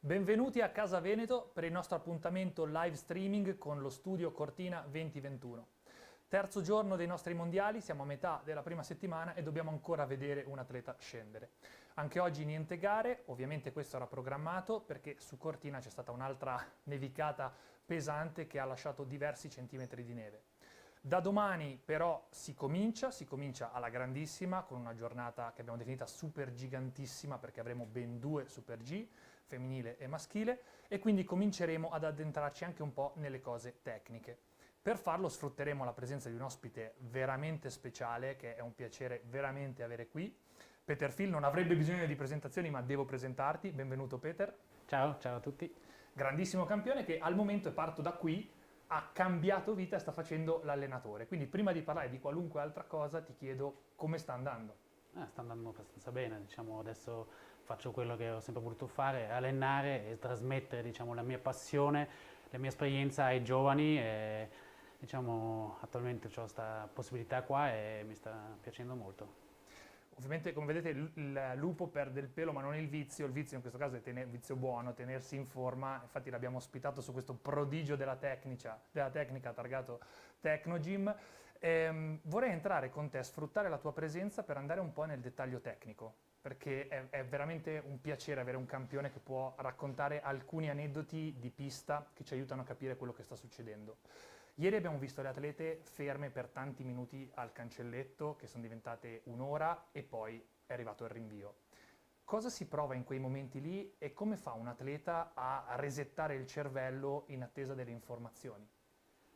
Benvenuti a Casa Veneto per il nostro appuntamento live streaming con lo studio Cortina 2021. Terzo giorno dei nostri mondiali, siamo a metà della prima settimana e dobbiamo ancora vedere un atleta scendere. Anche oggi niente gare, ovviamente questo era programmato perché su Cortina c'è stata un'altra nevicata pesante che ha lasciato diversi centimetri di neve. Da domani però si comincia alla grandissima con una giornata che abbiamo definita super gigantissima perché avremo ben due Super G, femminile e maschile, e quindi cominceremo ad addentrarci anche un po' nelle cose tecniche. Per farlo sfrutteremo la presenza di un ospite veramente speciale, che è un piacere veramente avere qui. Peter Phil non avrebbe bisogno di presentazioni, ma devo presentarti. Benvenuto Peter. Ciao a tutti. Grandissimo campione che al momento, e parto da qui, ha cambiato vita e sta facendo l'allenatore. Quindi prima di parlare di qualunque altra cosa ti chiedo come sta andando. Sta andando abbastanza bene, adesso faccio quello che ho sempre voluto fare, allenare e trasmettere la mia passione, la mia esperienza ai giovani e attualmente ho questa possibilità qua e mi sta piacendo molto. Ovviamente, come vedete, il lupo perde il pelo, ma non il vizio in questo caso è un vizio buono, tenersi in forma. Infatti l'abbiamo ospitato su questo prodigio della tecnica targato Tecnogym. Vorrei entrare con te, sfruttare la tua presenza per andare un po' nel dettaglio tecnico, perché è veramente un piacere avere un campione che può raccontare alcuni aneddoti di pista che ci aiutano a capire quello che sta succedendo. Ieri abbiamo visto le atlete ferme per tanti minuti al cancelletto, che sono diventate un'ora, e poi è arrivato il rinvio. Cosa si prova in quei momenti lì e come fa un atleta a resettare il cervello in attesa delle informazioni?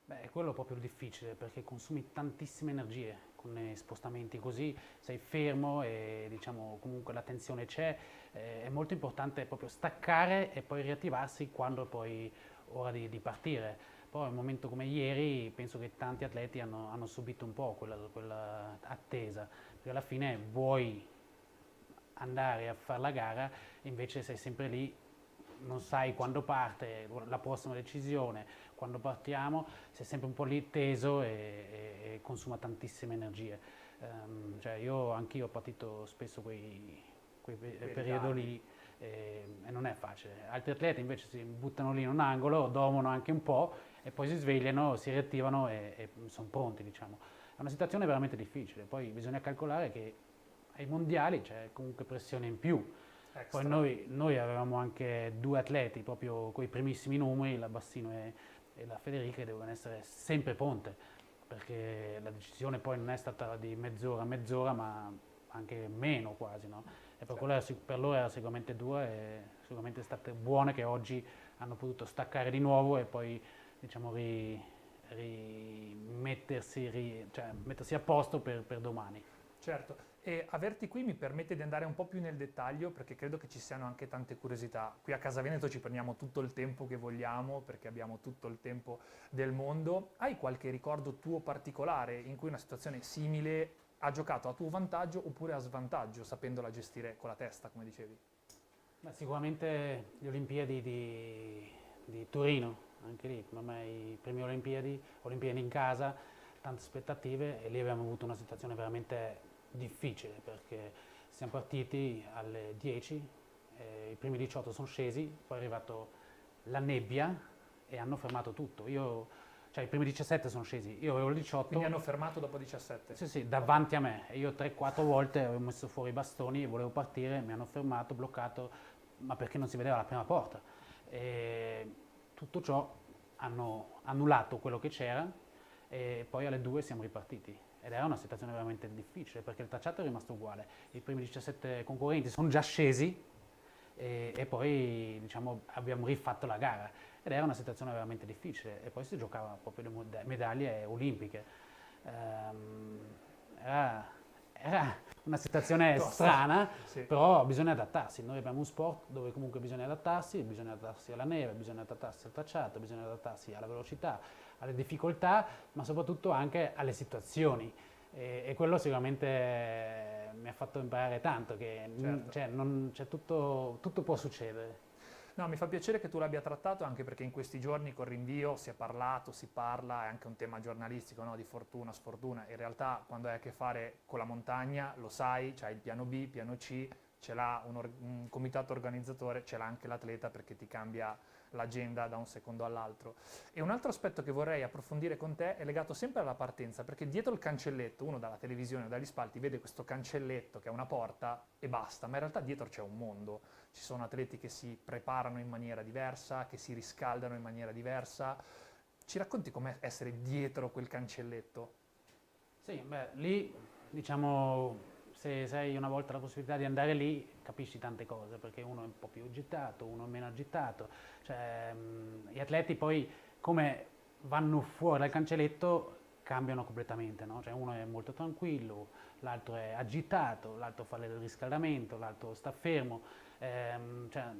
È quello proprio difficile perché consumi tantissime energie con i spostamenti così, sei fermo e comunque la tensione c'è, è molto importante proprio staccare e poi riattivarsi quando è poi ora di partire. Poi in un momento come ieri penso che tanti atleti hanno subito un po' quella attesa, perché alla fine vuoi andare a fare la gara e invece sei sempre lì, non sai quando parte la prossima decisione, quando partiamo, sei sempre un po' lì teso e consuma tantissime energie. Anch'io ho partito spesso quei periodi lì e non è facile. Altri atleti invece si buttano lì in un angolo, dormono anche un po' e poi si svegliano, si riattivano e sono pronti, È una situazione veramente difficile, poi bisogna calcolare che ai mondiali c'è comunque pressione in più. Extra. Poi noi avevamo anche due atleti proprio con i primissimi numeri, la Bassino e la Federica, che devono essere sempre pronte, perché la decisione poi non è stata di mezz'ora, ma anche meno quasi, no? E per loro era sicuramente dura e sicuramente state buone che oggi hanno potuto staccare di nuovo e poi mettersi a posto per domani. Certo, e averti qui mi permette di andare un po' più nel dettaglio perché credo che ci siano anche tante curiosità. Qui a Casa Veneto ci prendiamo tutto il tempo che vogliamo perché abbiamo tutto il tempo del mondo. Hai qualche ricordo tuo particolare in cui una situazione simile ha giocato a tuo vantaggio oppure a svantaggio, sapendola gestire con la testa, come dicevi? Sicuramente le Olimpiadi di Torino, anche lì, per me i primi Olimpiadi in casa, tante aspettative e lì abbiamo avuto una situazione veramente difficile perché siamo partiti alle 10, i primi 18 sono scesi, poi è arrivato la nebbia e hanno fermato tutto. I primi 17 sono scesi, io avevo il 18. Quindi hanno fermato dopo 17? Sì, davanti a me. E io 3-4 volte avevo messo fuori i bastoni e volevo partire, mi hanno fermato, bloccato, ma perché non si vedeva la prima porta. E tutto ciò hanno annullato quello che c'era e poi alle 2 siamo ripartiti. Ed era una situazione veramente difficile perché il tracciato è rimasto uguale. I primi 17 concorrenti sono già scesi e poi abbiamo rifatto la gara. Ed era una situazione veramente difficile e poi si giocava proprio le medaglie olimpiche. Era una situazione strana, sì. Però bisogna adattarsi. Noi abbiamo un sport dove comunque bisogna adattarsi alla neve, bisogna adattarsi al tracciato, bisogna adattarsi alla velocità, alle difficoltà, ma soprattutto anche alle situazioni. E quello sicuramente mi ha fatto imparare tanto, che certo. Tutto può succedere. No, mi fa piacere che tu l'abbia trattato anche perché in questi giorni col rinvio si è parlato, si parla, è anche un tema giornalistico, no? Di fortuna, sfortuna. In realtà quando hai a che fare con la montagna lo sai, c'hai il piano B, piano C, ce l'ha un comitato organizzatore, ce l'ha anche l'atleta perché ti cambia l'agenda da un secondo all'altro. E un altro aspetto che vorrei approfondire con te è legato sempre alla partenza, perché dietro il cancelletto, uno dalla televisione o dagli spalti vede questo cancelletto che è una porta e basta, ma in realtà dietro c'è un mondo. Ci sono atleti che si preparano in maniera diversa, che si riscaldano in maniera diversa. Ci racconti com'è essere dietro quel cancelletto? Sì, beh, lì diciamo se hai una volta la possibilità di andare lì capisci tante cose, perché uno è un po' più agitato, uno è meno agitato, cioè gli atleti poi come vanno fuori dal cancelletto cambiano completamente, no? Cioè uno è molto tranquillo, l'altro è agitato, l'altro fa il riscaldamento, l'altro sta fermo, cioè,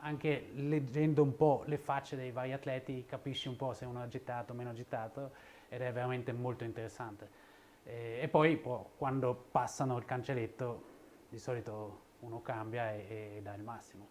anche leggendo un po' le facce dei vari atleti capisci un po' se uno è agitato o meno agitato ed è veramente molto interessante. E poi quando passano il cancelletto di solito uno cambia e dà il massimo.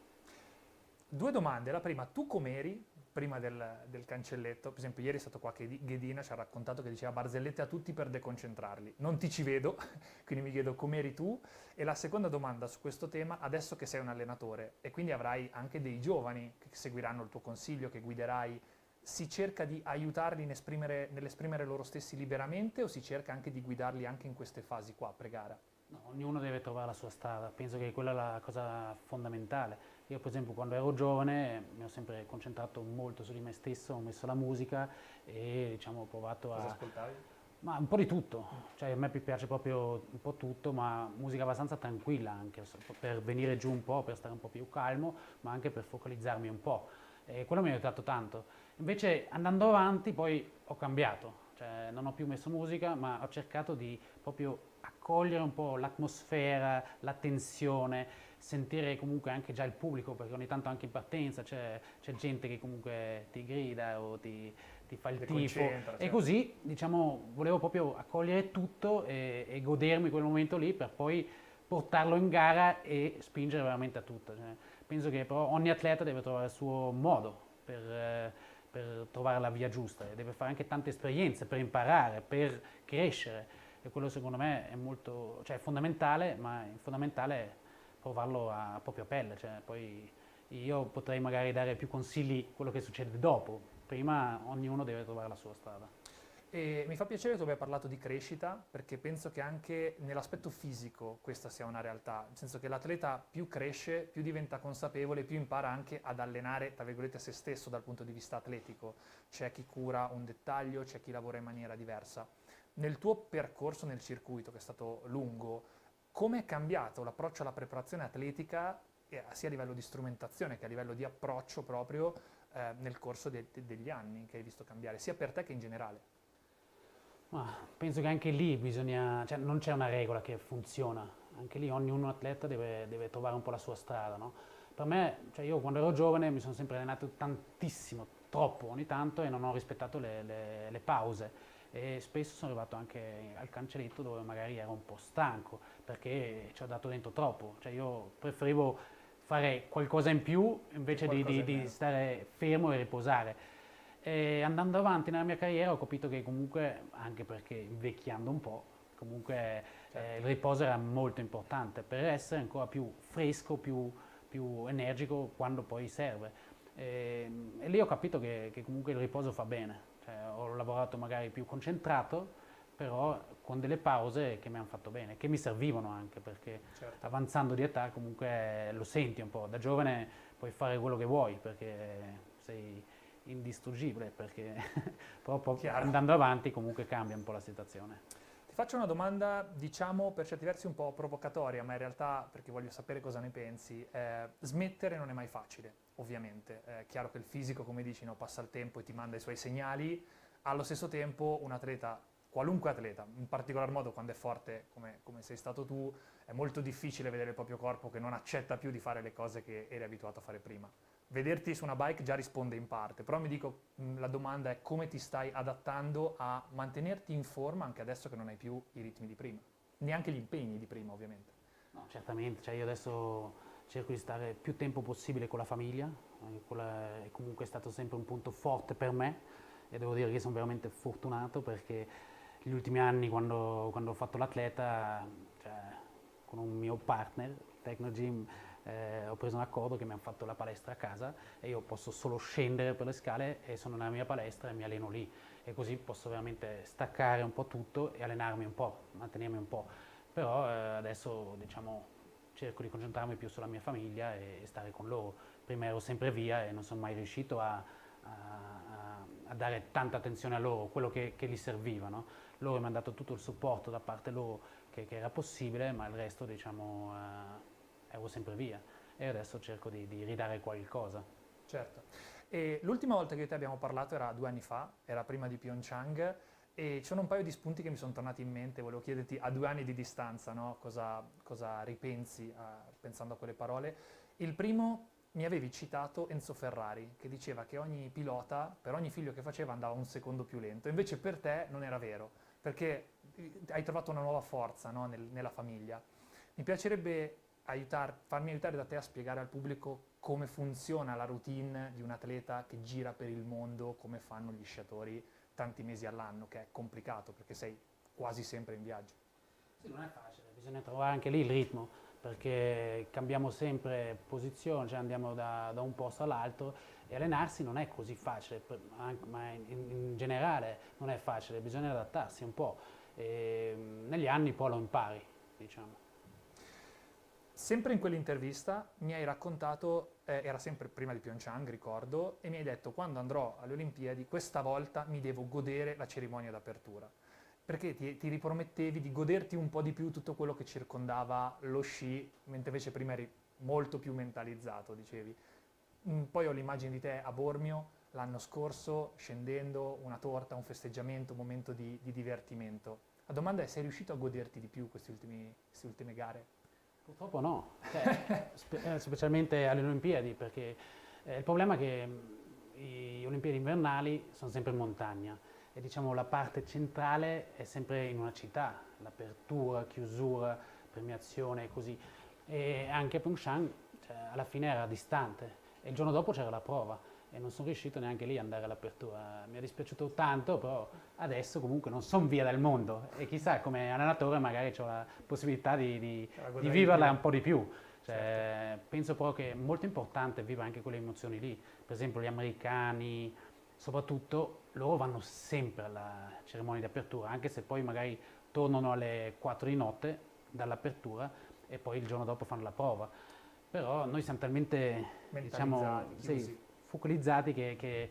Due domande. La prima, tu com'eri prima del cancelletto? Per esempio, ieri è stato qua che Ghedina ci ha raccontato che diceva barzellette a tutti per deconcentrarli. Non ti ci vedo, quindi mi chiedo com'eri tu. E la seconda domanda su questo tema, adesso che sei un allenatore e quindi avrai anche dei giovani che seguiranno il tuo consiglio, che guiderai, si cerca di aiutarli nell'esprimere loro stessi liberamente o si cerca anche di guidarli anche in queste fasi qua, pre-gara? No, ognuno deve trovare la sua strada, penso che quella è la cosa fondamentale. Io per esempio quando ero giovane mi ho sempre concentrato molto su di me stesso, ho messo la musica e diciamo ho provato Cosa a... ascoltavi? Ma un po' di tutto, cioè a me piace proprio un po' tutto, ma musica abbastanza tranquilla anche, per venire giù un po', per stare un po' più calmo, ma anche per focalizzarmi un po'. E quello mi ha aiutato tanto. Invece andando avanti poi ho cambiato, cioè non ho più messo musica, ma ho cercato di proprio accogliere un po' l'atmosfera, la tensione, sentire comunque anche già il pubblico, perché ogni tanto anche in partenza c'è gente che comunque ti grida o ti fa il Ti tifo concentra, e certo. così diciamo volevo proprio accogliere tutto e godermi quel momento lì per poi portarlo in gara e spingere veramente a tutto. Cioè, penso che però ogni atleta deve trovare il suo modo per trovare la via giusta e deve fare anche tante esperienze per imparare, per crescere e quello secondo me è molto, cioè è fondamentale, ma è fondamentale provarlo a propria pelle, cioè poi io potrei magari dare più consigli quello che succede dopo, prima ognuno deve trovare la sua strada. E mi fa piacere che tu abbia parlato di crescita, perché penso che anche nell'aspetto fisico questa sia una realtà, nel senso che l'atleta più cresce, più diventa consapevole, più impara anche ad allenare, tra virgolette, se stesso dal punto di vista atletico. C'è chi cura un dettaglio, c'è chi lavora in maniera diversa. Nel tuo percorso nel circuito, che è stato lungo, come è cambiato l'approccio alla preparazione atletica, sia a livello di strumentazione che a livello di approccio proprio nel corso degli anni che hai visto cambiare, sia per te che in generale? Ma penso che anche lì bisogna, cioè non c'è una regola che funziona, anche lì ognuno atleta deve trovare un po' la sua strada, no? Per me, cioè io quando ero giovane mi sono sempre allenato tantissimo, troppo ogni tanto e non ho rispettato le pause e spesso sono arrivato anche al cancelletto dove magari ero un po' stanco perché ci ho dato dentro troppo, cioè io preferivo fare qualcosa in più invece Qualcosa in di meno. stare fermo e riposare. E andando avanti nella mia carriera ho capito che comunque, anche perché invecchiando un po', comunque il riposo era molto importante per essere ancora più fresco, più energico quando poi serve. E lì ho capito che comunque il riposo fa bene, cioè, ho lavorato magari più concentrato, però con delle pause che mi hanno fatto bene, che mi servivano anche perché Certo. avanzando di età comunque lo senti un po', da giovane puoi fare quello che vuoi perché sei indistruggibile, perché proprio Chiaro. andando avanti comunque cambia un po' la situazione. Ti faccio una domanda, diciamo per certi versi un po' provocatoria, ma in realtà perché voglio sapere cosa ne pensi. Smettere non è mai facile, ovviamente. È chiaro che il fisico, come dici, no, passa il tempo e ti manda i suoi segnali. Allo stesso tempo un atleta, qualunque atleta, in particolar modo quando è forte come sei stato tu, è molto difficile vedere il proprio corpo che non accetta più di fare le cose che eri abituato a fare prima. Vederti su una bike già risponde in parte, però mi dico, la domanda è come ti stai adattando a mantenerti in forma anche adesso che non hai più i ritmi di prima, neanche gli impegni di prima ovviamente. No, certamente, cioè io adesso cerco di stare più tempo possibile con la famiglia, è comunque stato sempre un punto forte per me e devo dire che sono veramente fortunato perché gli ultimi anni quando ho fatto l'atleta, cioè, con un mio partner, Technogym, ho preso un accordo che mi hanno fatto la palestra a casa e io posso solo scendere per le scale e sono nella mia palestra e mi alleno lì e così posso veramente staccare un po' tutto e allenarmi un po', mantenermi un po'. Però adesso diciamo cerco di concentrarmi più sulla mia famiglia e stare con loro. Prima ero sempre via e non sono mai riuscito a dare tanta attenzione a loro, quello che gli serviva, no? Loro mi hanno dato tutto il supporto da parte loro che era possibile, ma il resto diciamo ero sempre via e adesso cerco di ridare qualcosa. Certo. E l'ultima volta che te abbiamo parlato era 2 anni fa, era prima di Pyeongchang, e ci sono un paio di spunti che mi sono tornati in mente, volevo chiederti a 2 anni di distanza, no? Cosa ripensi pensando a quelle parole. Il primo, mi avevi citato Enzo Ferrari, che diceva che ogni pilota, per ogni figlio che faceva, andava un secondo più lento, invece per te non era vero, perché hai trovato una nuova forza, no? Nella famiglia. Mi piacerebbe farmi aiutare da te a spiegare al pubblico come funziona la routine di un atleta che gira per il mondo, come fanno gli sciatori tanti mesi all'anno, che è complicato perché sei quasi sempre in viaggio. Sì, non è facile, bisogna trovare anche lì il ritmo, perché cambiamo sempre posizione, cioè andiamo da un posto all'altro e allenarsi non è così facile, ma in generale non è facile, bisogna adattarsi un po'. E negli anni poi lo impari, diciamo. Sempre in quell'intervista mi hai raccontato, era sempre prima di Pyeongchang, ricordo, e mi hai detto quando andrò alle Olimpiadi questa volta mi devo godere la cerimonia d'apertura, perché ti ripromettevi di goderti un po' di più tutto quello che circondava lo sci, mentre invece prima eri molto più mentalizzato, dicevi. Poi ho l'immagine di te a Bormio l'anno scorso, scendendo, una torta, un festeggiamento, un momento di divertimento. La domanda è: sei riuscito a goderti di più queste ultime gare? Purtroppo no, cioè, specialmente alle Olimpiadi, perché il problema è che le Olimpiadi invernali sono sempre in montagna e diciamo la parte centrale è sempre in una città, l'apertura, chiusura, premiazione e così. E anche a Pyeongchang cioè, alla fine era distante e il giorno dopo c'era la prova e non sono riuscito neanche lì ad andare all'apertura. Mi è dispiaciuto tanto, però adesso comunque non sono via dal mondo e chissà come allenatore magari ho la possibilità di viverla un po' di più. Cioè, certo. Penso proprio che è molto importante vivere anche quelle emozioni lì. Per esempio gli americani, soprattutto, loro vanno sempre alla cerimonia di apertura, anche se poi magari tornano alle 4 di notte dall'apertura e poi il giorno dopo fanno la prova. Però noi siamo talmente, diciamo, focalizzati che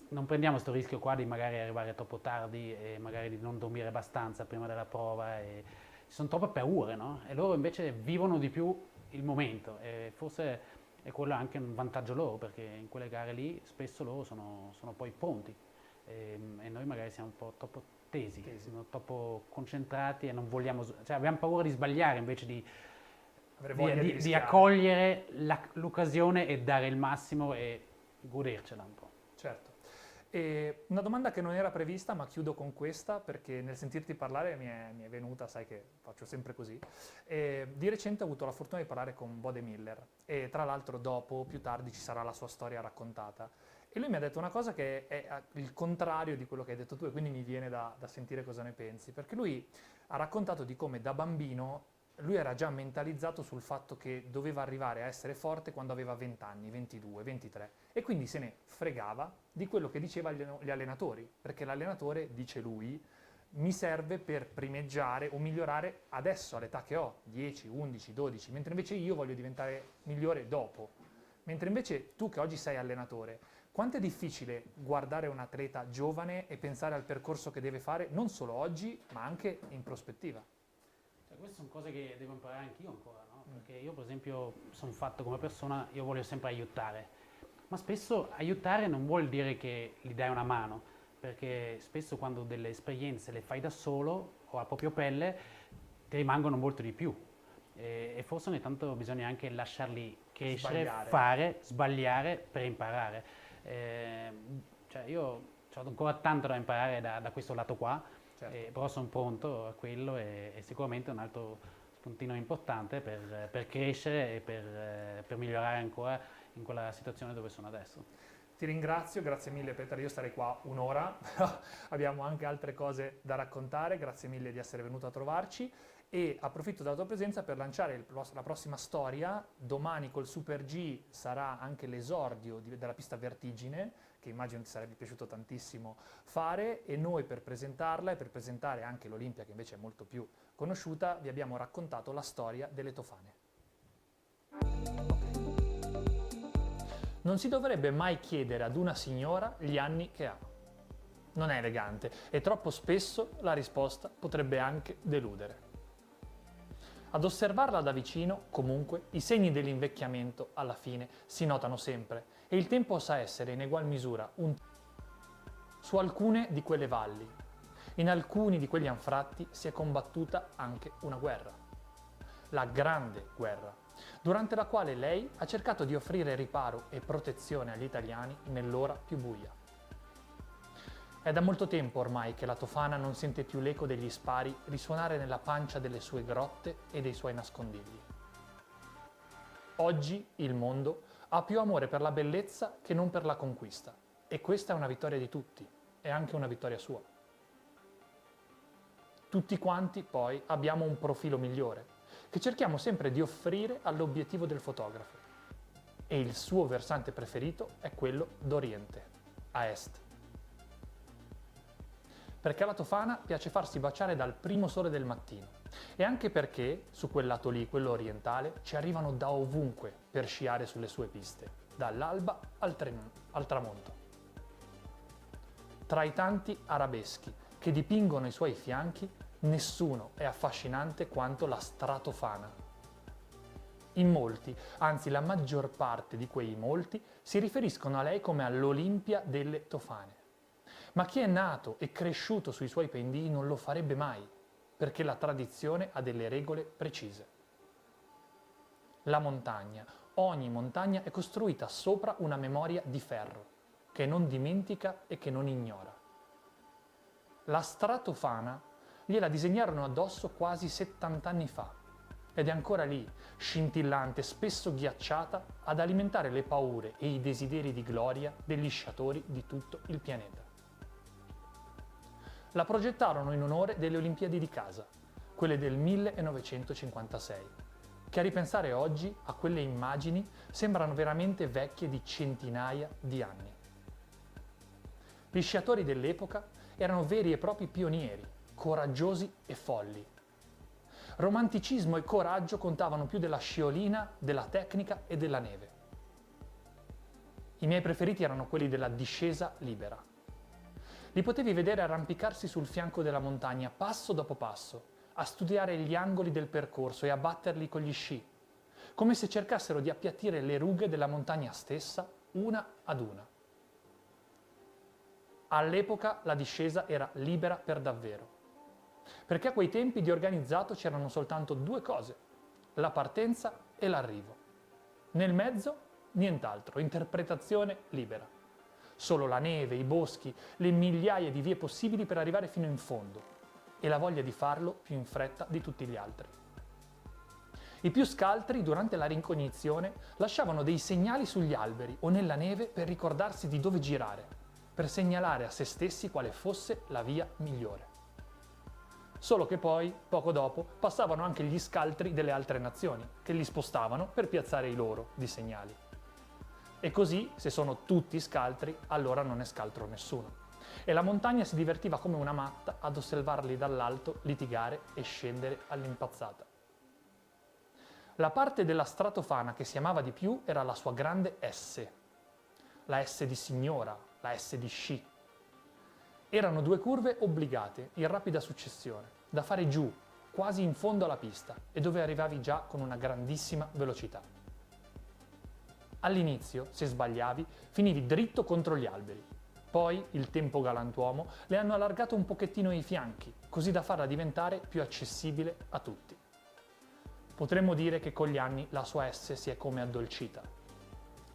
non prendiamo questo rischio qua di magari arrivare troppo tardi e magari di non dormire abbastanza prima della prova e ci sono troppe paure, no? E loro invece vivono di più il momento e forse è quello anche un vantaggio loro perché in quelle gare lì spesso loro sono poi pronti e noi magari siamo un po' troppo tesi, siamo troppo concentrati e non vogliamo, cioè abbiamo paura di sbagliare invece di accogliere l'occasione e dare il massimo e godercela un po'. Certo. E una domanda che non era prevista, ma chiudo con questa, perché nel sentirti parlare mi è venuta, sai che faccio sempre così. Di recente ho avuto la fortuna di parlare con Bode Miller e tra l'altro dopo, più tardi, ci sarà la sua storia raccontata. E lui mi ha detto una cosa che è il contrario di quello che hai detto tu e quindi mi viene da sentire cosa ne pensi, perché lui ha raccontato di come da bambino lui era già mentalizzato sul fatto che doveva arrivare a essere forte quando aveva 20 anni, 22, 23 e quindi se ne fregava di quello che dicevano gli allenatori, perché l'allenatore, dice lui, mi serve per primeggiare o migliorare adesso all'età che ho, 10, 11, 12, mentre invece io voglio diventare migliore dopo. Mentre invece tu che oggi sei allenatore, quanto è difficile guardare un atleta giovane e pensare al percorso che deve fare non solo oggi, ma anche in prospettiva? Queste sono cose che devo imparare anch'io ancora, no? Perché io per esempio sono fatto come persona, io voglio sempre aiutare, ma spesso aiutare non vuol dire che gli dai una mano, perché spesso quando delle esperienze le fai da solo o a propria pelle ti rimangono molto di più e forse ogni tanto bisogna anche lasciarli crescere, fare, sbagliare per imparare. Cioè io ho ancora tanto da imparare da questo lato qua. Certo. Però sono pronto a quello e sicuramente è un altro spuntino importante per crescere e per migliorare ancora in quella situazione dove sono adesso. Ti ringrazio, grazie mille Peter, io starei qua un'ora, però abbiamo anche altre cose da raccontare, grazie mille di essere venuto a trovarci e approfitto della tua presenza per lanciare la prossima storia. Domani col Super G sarà anche l'esordio della pista Vertigine, che immagino ti sarebbe piaciuto tantissimo fare, e noi per presentarla e per presentare anche l'Olimpia, che invece è molto più conosciuta, vi abbiamo raccontato la storia delle Tofane. Non si dovrebbe mai chiedere ad una signora gli anni che ha. Non è elegante e troppo spesso la risposta potrebbe anche deludere. Ad osservarla da vicino, comunque, i segni dell'invecchiamento alla fine si notano sempre e il tempo sa essere in egual misura su alcune di quelle valli. In alcuni di quegli anfratti si è combattuta anche una guerra. La Grande Guerra, durante la quale lei ha cercato di offrire riparo e protezione agli italiani nell'ora più buia. È da molto tempo ormai che la Tofana non sente più l'eco degli spari risuonare nella pancia delle sue grotte e dei suoi nascondigli. Oggi il mondo ha più amore per la bellezza che non per la conquista, e questa è una vittoria di tutti, è anche una vittoria sua. Tutti quanti poi abbiamo un profilo migliore, che cerchiamo sempre di offrire all'obiettivo del fotografo, e il suo versante preferito è quello d'Oriente, a Est. Perché alla Tofana piace farsi baciare dal primo sole del mattino e anche perché, su quel lato lì, quello orientale, ci arrivano da ovunque per sciare sulle sue piste, dall'alba al tramonto. Tra i tanti arabeschi che dipingono i suoi fianchi, nessuno è affascinante quanto la Stratofana. In molti, anzi la maggior parte di quei molti, si riferiscono a lei come all'Olimpia delle Tofane. Ma chi è nato e cresciuto sui suoi pendii non lo farebbe mai, perché la tradizione ha delle regole precise. La montagna, ogni montagna è costruita sopra una memoria di ferro, che non dimentica e che non ignora. La Stratofana gliela disegnarono addosso quasi 70 anni fa, ed è ancora lì, scintillante, spesso ghiacciata, ad alimentare le paure e i desideri di gloria degli sciatori di tutto il pianeta. La progettarono in onore delle Olimpiadi di casa, quelle del 1956, che a ripensare oggi a quelle immagini sembrano veramente vecchie di centinaia di anni. Gli sciatori dell'epoca erano veri e propri pionieri, coraggiosi e folli. Romanticismo e coraggio contavano più della sciolina, della tecnica e della neve. I miei preferiti erano quelli della discesa libera. Li potevi vedere arrampicarsi sul fianco della montagna passo dopo passo, a studiare gli angoli del percorso e a batterli con gli sci, come se cercassero di appiattire le rughe della montagna stessa una ad una. All'epoca la discesa era libera per davvero, perché a quei tempi di organizzato c'erano soltanto due cose, la partenza e l'arrivo. Nel mezzo nient'altro, interpretazione libera. Solo la neve, i boschi, le migliaia di vie possibili per arrivare fino in fondo e la voglia di farlo più in fretta di tutti gli altri. I più scaltri, durante la rincognizione, lasciavano dei segnali sugli alberi o nella neve per ricordarsi di dove girare, per segnalare a se stessi quale fosse la via migliore. Solo che poi, poco dopo, passavano anche gli scaltri delle altre nazioni, che li spostavano per piazzare i loro di segnali. E così, se sono tutti scaltri, allora non è scaltro nessuno. E la montagna si divertiva come una matta ad osservarli dall'alto litigare e scendere all'impazzata. La parte della Stratofana che si amava di più era la sua grande S. La S di signora, la S di sci. Erano due curve obbligate, in rapida successione, da fare giù, quasi in fondo alla pista, e dove arrivavi già con una grandissima velocità. All'inizio, se sbagliavi, finivi dritto contro gli alberi. Poi, il tempo galantuomo, le hanno allargato un pochettino i fianchi, così da farla diventare più accessibile a tutti. Potremmo dire che con gli anni la sua S si è come addolcita.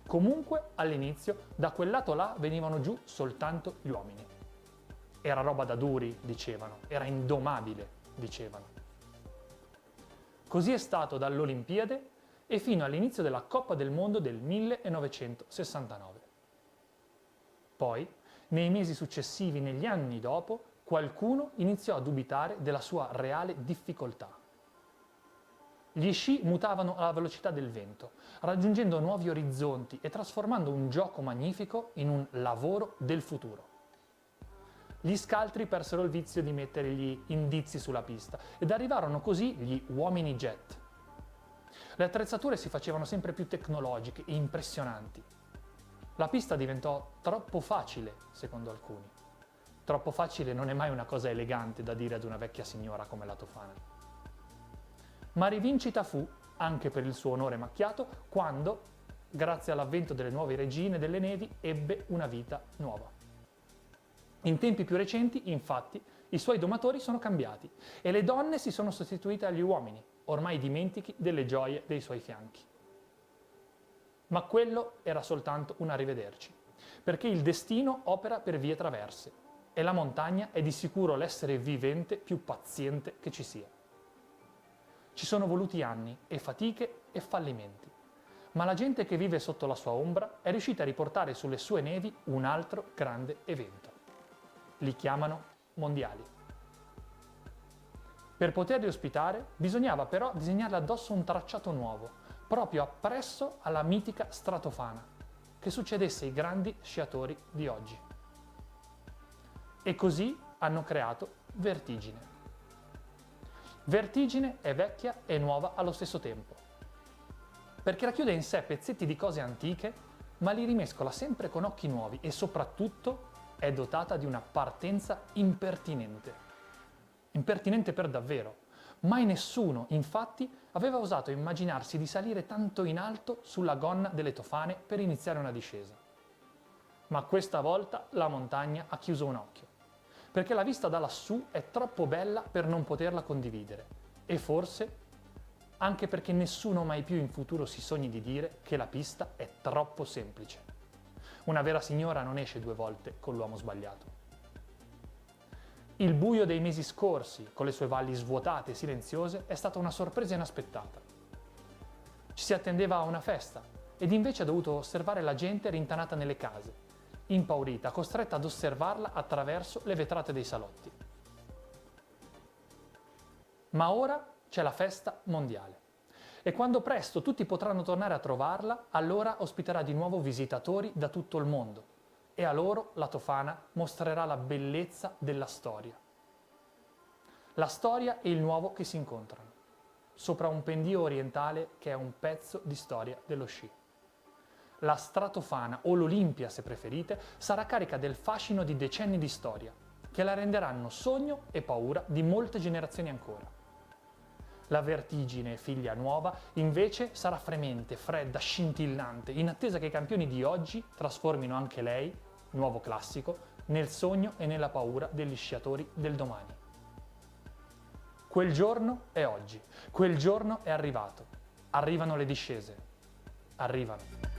Comunque, all'inizio, da quel lato là venivano giù soltanto gli uomini. Era roba da duri, dicevano, era indomabile, dicevano. Così è stato dall'Olimpiade e fino all'inizio della Coppa del Mondo del 1969. Poi, nei mesi successivi, negli anni dopo, qualcuno iniziò a dubitare della sua reale difficoltà. Gli sci mutavano alla velocità del vento, raggiungendo nuovi orizzonti e trasformando un gioco magnifico in un lavoro del futuro. Gli scaltri persero il vizio di mettere gli indizi sulla pista ed arrivarono così gli uomini jet. Le attrezzature si facevano sempre più tecnologiche e impressionanti. La pista diventò troppo facile, secondo alcuni. Troppo facile non è mai una cosa elegante da dire ad una vecchia signora come la Tofana. Ma rivincita fu, anche per il suo onore macchiato, quando, grazie all'avvento delle nuove regine delle nevi, ebbe una vita nuova. In tempi più recenti, infatti, i suoi domatori sono cambiati e le donne si sono sostituite agli uomini, ormai dimentichi delle gioie dei suoi fianchi. Ma quello era soltanto un arrivederci, perché il destino opera per vie traverse e la montagna è di sicuro l'essere vivente più paziente che ci sia. Ci sono voluti anni e fatiche e fallimenti, ma la gente che vive sotto la sua ombra è riuscita a riportare sulle sue nevi un altro grande evento. Li chiamano mondiali. Per poterli ospitare bisognava però disegnarle addosso un tracciato nuovo, proprio appresso alla mitica Stratofana, che succedesse ai grandi sciatori di oggi. E così hanno creato Vertigine. Vertigine è vecchia e nuova allo stesso tempo, perché racchiude in sé pezzetti di cose antiche, ma li rimescola sempre con occhi nuovi e soprattutto è dotata di una partenza impertinente. Impertinente per davvero. Mai nessuno, infatti, aveva osato immaginarsi di salire tanto in alto sulla gonna delle Tofane per iniziare una discesa. Ma questa volta la montagna ha chiuso un occhio, perché la vista da lassù è troppo bella per non poterla condividere e forse anche perché nessuno mai più in futuro si sogni di dire che la pista è troppo semplice. Una vera signora non esce 2 volte con l'uomo sbagliato. Il buio dei mesi scorsi, con le sue valli svuotate e silenziose, è stata una sorpresa inaspettata. Ci si attendeva a una festa ed invece ha dovuto osservare la gente rintanata nelle case, impaurita, costretta ad osservarla attraverso le vetrate dei salotti. Ma ora c'è la festa mondiale. E quando presto tutti potranno tornare a trovarla, allora ospiterà di nuovo visitatori da tutto il mondo e a loro la Tofana mostrerà la bellezza della storia. La storia e il nuovo che si incontrano, sopra un pendio orientale che è un pezzo di storia dello sci. La Stratofana, o l'Olimpia se preferite, sarà carica del fascino di decenni di storia, che la renderanno sogno e paura di molte generazioni ancora. La Vertigine, figlia nuova, invece sarà fremente, fredda, scintillante, in attesa che i campioni di oggi trasformino anche lei, nuovo classico, nel sogno e nella paura degli sciatori del domani. Quel giorno è oggi, quel giorno è arrivato. Arrivano le discese. Arrivano.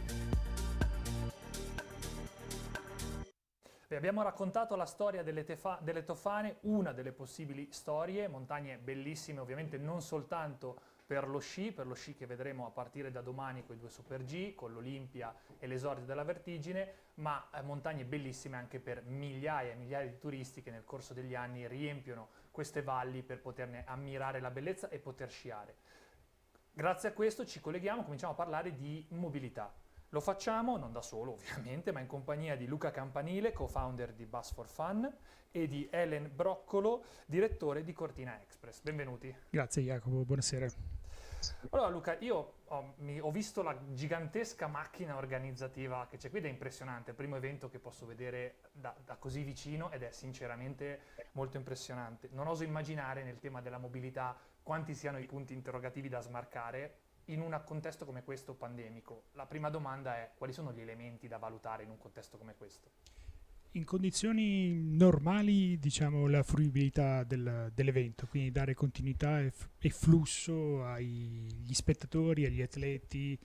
Abbiamo raccontato la storia delle Tofane, una delle possibili storie, montagne bellissime ovviamente non soltanto per lo sci che vedremo a partire da domani con i 2 Super G, con l'Olimpia e l'esordio della Vertigine, ma montagne bellissime anche per migliaia e migliaia di turisti che nel corso degli anni riempiono queste valli per poterne ammirare la bellezza e poter sciare. Grazie a questo ci colleghiamo, cominciamo a parlare di mobilità. Lo facciamo, non da solo ovviamente, ma in compagnia di Luca Campanile, co-founder di Bus for Fun, e di Helen Broccolo, direttore di Cortina Express. Benvenuti. Grazie Jacopo, buonasera. Allora Luca, io ho visto la gigantesca macchina organizzativa che c'è qui ed è impressionante, è il primo evento che posso vedere da così vicino ed è sinceramente molto impressionante. Non oso immaginare nel tema della mobilità quanti siano i punti interrogativi da smarcare in un contesto come questo pandemico. La prima domanda è: quali sono gli elementi da valutare in un contesto come questo? In condizioni normali, diciamo, la fruibilità dell'evento, quindi dare continuità e flusso agli spettatori, agli atleti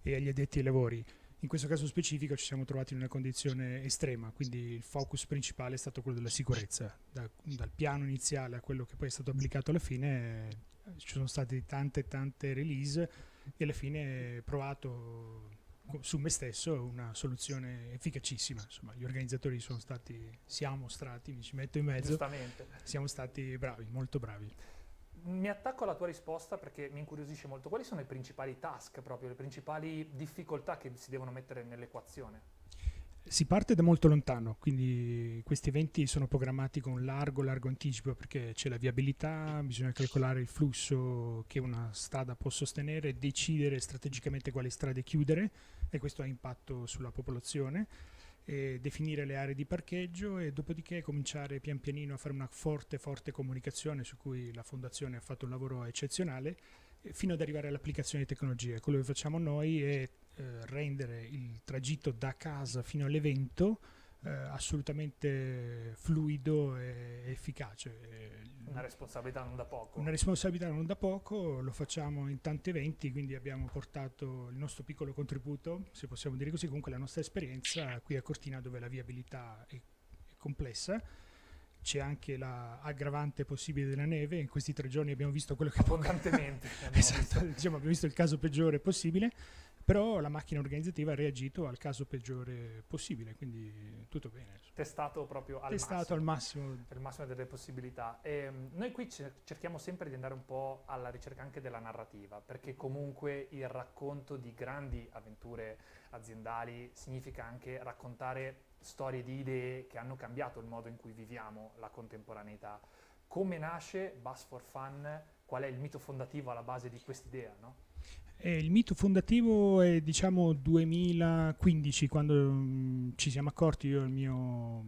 e agli addetti ai lavori. In questo caso specifico ci siamo trovati in una condizione estrema, quindi il focus principale è stato quello della sicurezza. Dal piano iniziale a quello che poi è stato applicato alla fine ci sono state tante release e alla fine ho provato su me stesso una soluzione efficacissima. Insomma, gli organizzatori siamo stati, mi ci metto in mezzo, Giustamente. siamo stati bravi, molto bravi. Mi attacco alla tua risposta perché mi incuriosisce molto. Quali sono i principali task, proprio le principali difficoltà che si devono mettere nell'equazione? Si parte da molto lontano, quindi questi eventi sono programmati con largo anticipo perché c'è la viabilità, bisogna calcolare il flusso che una strada può sostenere, decidere strategicamente quali strade chiudere e questo ha impatto sulla popolazione, e definire le aree di parcheggio e dopodiché cominciare pian pianino a fare una forte comunicazione su cui la fondazione ha fatto un lavoro eccezionale fino ad arrivare all'applicazione di tecnologie. Quello che facciamo noi è rendere il tragitto da casa fino all'evento assolutamente fluido e efficace. Una responsabilità non da poco. Una responsabilità non da poco, lo facciamo in tanti eventi, quindi abbiamo portato il nostro piccolo contributo, se possiamo dire così, comunque la nostra esperienza qui a Cortina dove la viabilità è complessa. C'è anche l'aggravante possibile della neve, in questi 3 giorni abbiamo visto quello che Abbondantemente. esatto, diciamo, abbiamo visto il caso peggiore possibile, però la macchina organizzativa ha reagito al caso peggiore possibile, quindi tutto bene. Testato proprio al Testato massimo. al massimo. Per il massimo delle possibilità. Noi qui cerchiamo sempre di andare un po' alla ricerca anche della narrativa, perché comunque il racconto di grandi avventure aziendali significa anche raccontare storie di idee che hanno cambiato il modo in cui viviamo la contemporaneità. Come nasce Bus for Fun? Qual è il mito fondativo alla base di quest'idea, no? Il mito fondativo è diciamo 2015, quando ci siamo accorti, io e il mio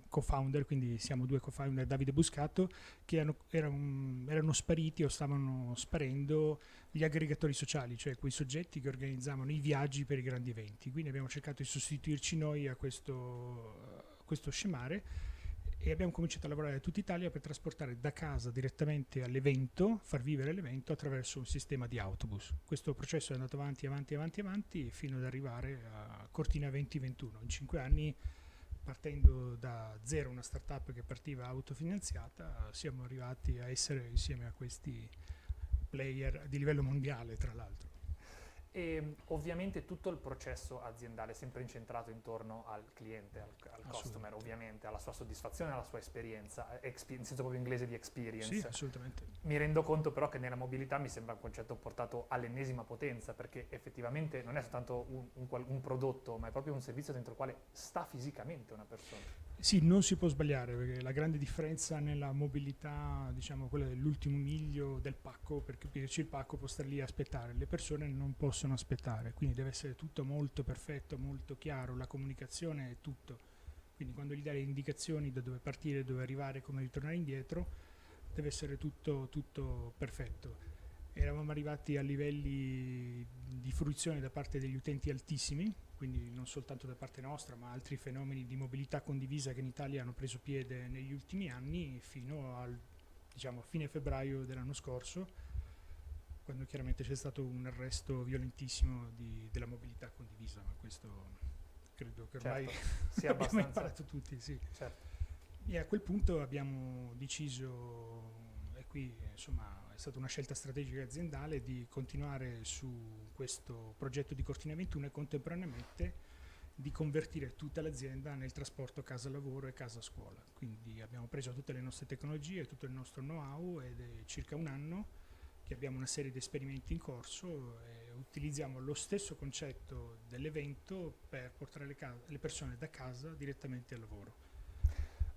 co-founder, quindi siamo 2 co-founder, Davide Buscato, che erano spariti o stavano sparendo gli aggregatori sociali, cioè quei soggetti che organizzavano i viaggi per i grandi eventi. Quindi abbiamo cercato di sostituirci noi a questo scemare e abbiamo cominciato a lavorare a tutta Italia per trasportare da casa direttamente all'evento, far vivere l'evento attraverso un sistema di autobus. Questo processo è andato avanti fino ad arrivare a Cortina 2021. In 5 anni, partendo da zero, una startup che partiva autofinanziata, siamo arrivati a essere insieme a questi player di livello mondiale, tra l'altro. E ovviamente tutto il processo aziendale è sempre incentrato intorno al cliente, al customer, ovviamente, alla sua soddisfazione, alla sua esperienza, in senso proprio inglese di experience. Sì, assolutamente. Mi rendo conto però che nella mobilità mi sembra un concetto portato all'ennesima potenza, perché effettivamente non è soltanto un prodotto, ma è proprio un servizio dentro il quale sta fisicamente una persona. Sì, non si può sbagliare perché la grande differenza nella mobilità, diciamo, quella dell'ultimo miglio del pacco, per capirci il pacco può stare lì a aspettare, le persone non possono aspettare, quindi deve essere tutto molto perfetto, molto chiaro, la comunicazione è tutto. Quindi quando gli dai le indicazioni da dove partire, dove arrivare, come ritornare indietro, deve essere tutto perfetto. Eravamo arrivati a livelli di fruizione da parte degli utenti altissimi, quindi non soltanto da parte nostra, ma altri fenomeni di mobilità condivisa che in Italia hanno preso piede negli ultimi anni fino al fine febbraio dell'anno scorso, quando chiaramente c'è stato un arresto violentissimo della mobilità condivisa, ma questo credo che ormai sia abbiamo abbastanza imparato tutti, sì. Certo. E a quel punto abbiamo deciso, e qui insomma è stata una scelta strategica aziendale, di continuare su questo progetto di Cortina 21 e contemporaneamente di convertire tutta l'azienda nel trasporto casa-lavoro e casa-scuola. Quindi abbiamo preso tutte le nostre tecnologie, tutto il nostro know-how ed è circa un anno che abbiamo una serie di esperimenti in corso e utilizziamo lo stesso concetto dell'evento per portare le persone da casa direttamente al lavoro.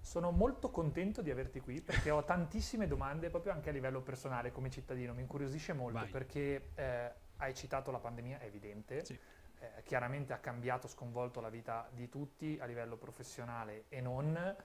Sono molto contento di averti qui perché ho tantissime domande proprio anche a livello personale come cittadino, mi incuriosisce molto. Vai. Perché hai citato la pandemia, è evidente, Sì. Chiaramente ha cambiato, sconvolto la vita di tutti a livello professionale e non,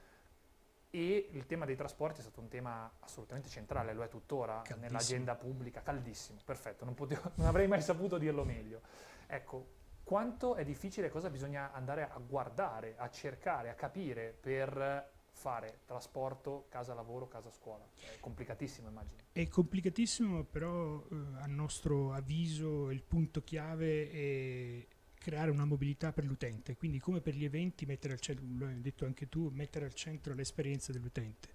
e il tema dei trasporti è stato un tema assolutamente centrale, lo è tuttora Caldissimo. nell'agenda pubblica, caldissimo, perfetto, non avrei mai saputo dirlo meglio. Ecco, quanto è difficile, cosa bisogna andare a guardare, a cercare, a capire per fare trasporto, casa lavoro, casa scuola. È complicatissimo, immagino. È complicatissimo, però a nostro avviso il punto chiave è creare una mobilità per l'utente, quindi come per gli eventi mettere al centro, lo hai detto anche tu, mettere al centro l'esperienza dell'utente.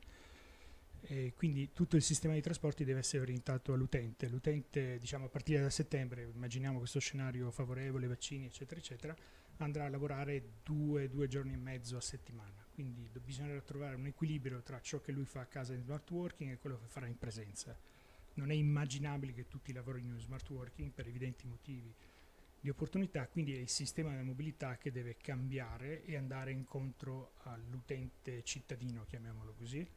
E quindi tutto il sistema di trasporti deve essere orientato all'utente. L'utente, diciamo, a partire da settembre, immaginiamo questo scenario favorevole, vaccini, eccetera, eccetera, andrà a lavorare due giorni e mezzo a settimana. Quindi bisognerà trovare un equilibrio tra ciò che lui fa a casa in smart working e quello che farà in presenza. non è immaginabile che tutti lavorino in smart working per evidenti motivi di opportunità, quindi è il sistema della mobilità che deve cambiare e andare incontro all'utente cittadino, chiamiamolo così,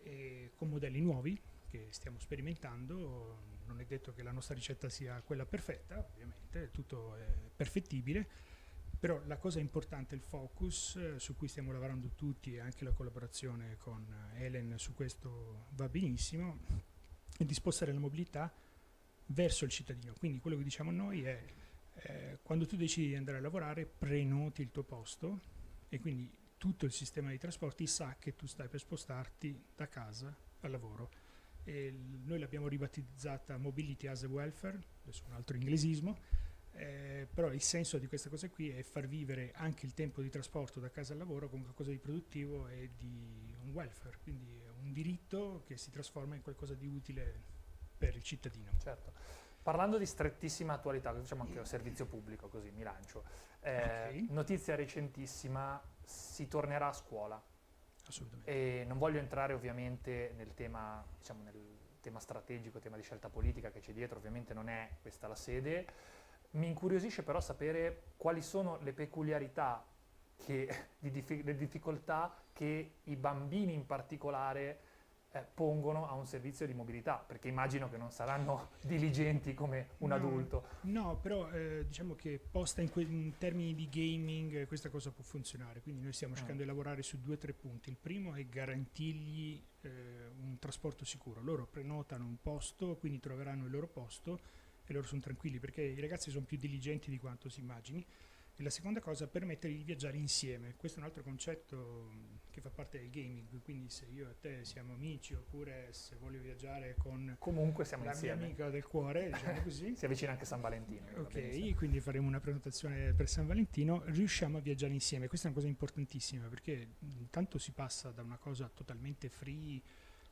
e con modelli nuovi che stiamo sperimentando. Non è detto che la nostra ricetta sia quella perfetta, ovviamente, tutto è perfettibile, però la cosa importante, il focus su cui stiamo lavorando tutti e anche la collaborazione con Helen su questo va benissimo, è di spostare la mobilità verso il cittadino. Quindi quello che diciamo noi è quando tu decidi di andare a lavorare prenoti il tuo posto e quindi tutto il sistema di trasporti sa che tu stai per spostarti da casa al lavoro. E noi l'abbiamo ribattezzata Mobility as a Welfare, adesso un altro inglesismo, però il senso di questa cosa qui è far vivere anche il tempo di trasporto da casa al lavoro come qualcosa di produttivo e di un welfare, quindi è un diritto che si trasforma in qualcosa di utile per il cittadino. Certo. Parlando di strettissima attualità, facciamo anche un servizio pubblico, così mi lancio. Ok. Notizia recentissima, si tornerà a scuola. Assolutamente. E non voglio entrare ovviamente nel tema, diciamo, nel tema strategico, tema di scelta politica che c'è dietro, ovviamente non è questa la sede. Mi incuriosisce però sapere quali sono le peculiarità, le difficoltà che i bambini in particolare pongono a un servizio di mobilità, perché immagino che non saranno diligenti come un adulto. No, però diciamo che posta in termini di gaming questa cosa può funzionare, quindi noi stiamo cercando di lavorare su 2 o 3 punti. Il primo è garantirgli un trasporto sicuro. Loro prenotano un posto, quindi troveranno il loro posto e loro sono tranquilli perché i ragazzi sono più diligenti di quanto si immagini. E la seconda cosa, permettergli di viaggiare insieme. Questo è un altro concetto che fa parte del gaming, quindi se io e te siamo amici oppure se voglio viaggiare con Comunque siamo la insieme. mia amica del cuore, diciamo così. Si avvicina anche San Valentino. Ok, quindi faremo una prenotazione per San Valentino, riusciamo a viaggiare insieme. Questa è una cosa importantissima perché intanto si passa da una cosa totalmente free,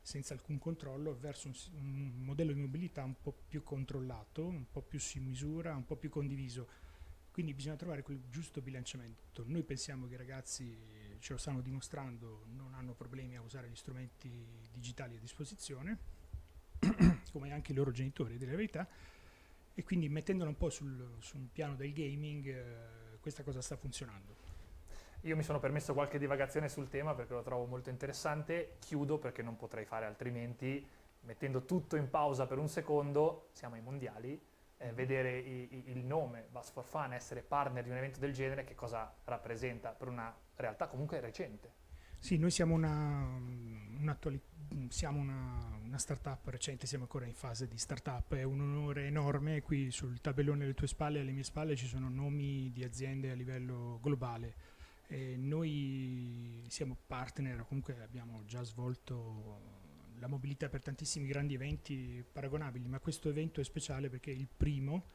senza alcun controllo, verso un modello di mobilità un po' più controllato, un po' più su misura, un po' più condiviso. Quindi bisogna trovare quel giusto bilanciamento. Noi pensiamo che i ragazzi, ce lo stanno dimostrando, non hanno problemi a usare gli strumenti digitali a disposizione, come anche i loro genitori, a dire la verità, e quindi mettendolo un po' sul piano del gaming, questa cosa sta funzionando. Io mi sono permesso qualche divagazione sul tema perché lo trovo molto interessante. Chiudo perché non potrei fare altrimenti, mettendo tutto in pausa per un secondo. Siamo ai mondiali. Vedere il nome Bus for Fun, essere partner di un evento del genere, che cosa rappresenta per una realtà comunque recente? Sì, noi siamo una startup recente, siamo ancora in fase di startup, è un onore enorme. Qui sul tabellone alle tue spalle e alle mie spalle ci sono nomi di aziende a livello globale. Noi siamo partner, comunque abbiamo già svolto la mobilità per tantissimi grandi eventi paragonabili, ma questo evento è speciale perché è il primo,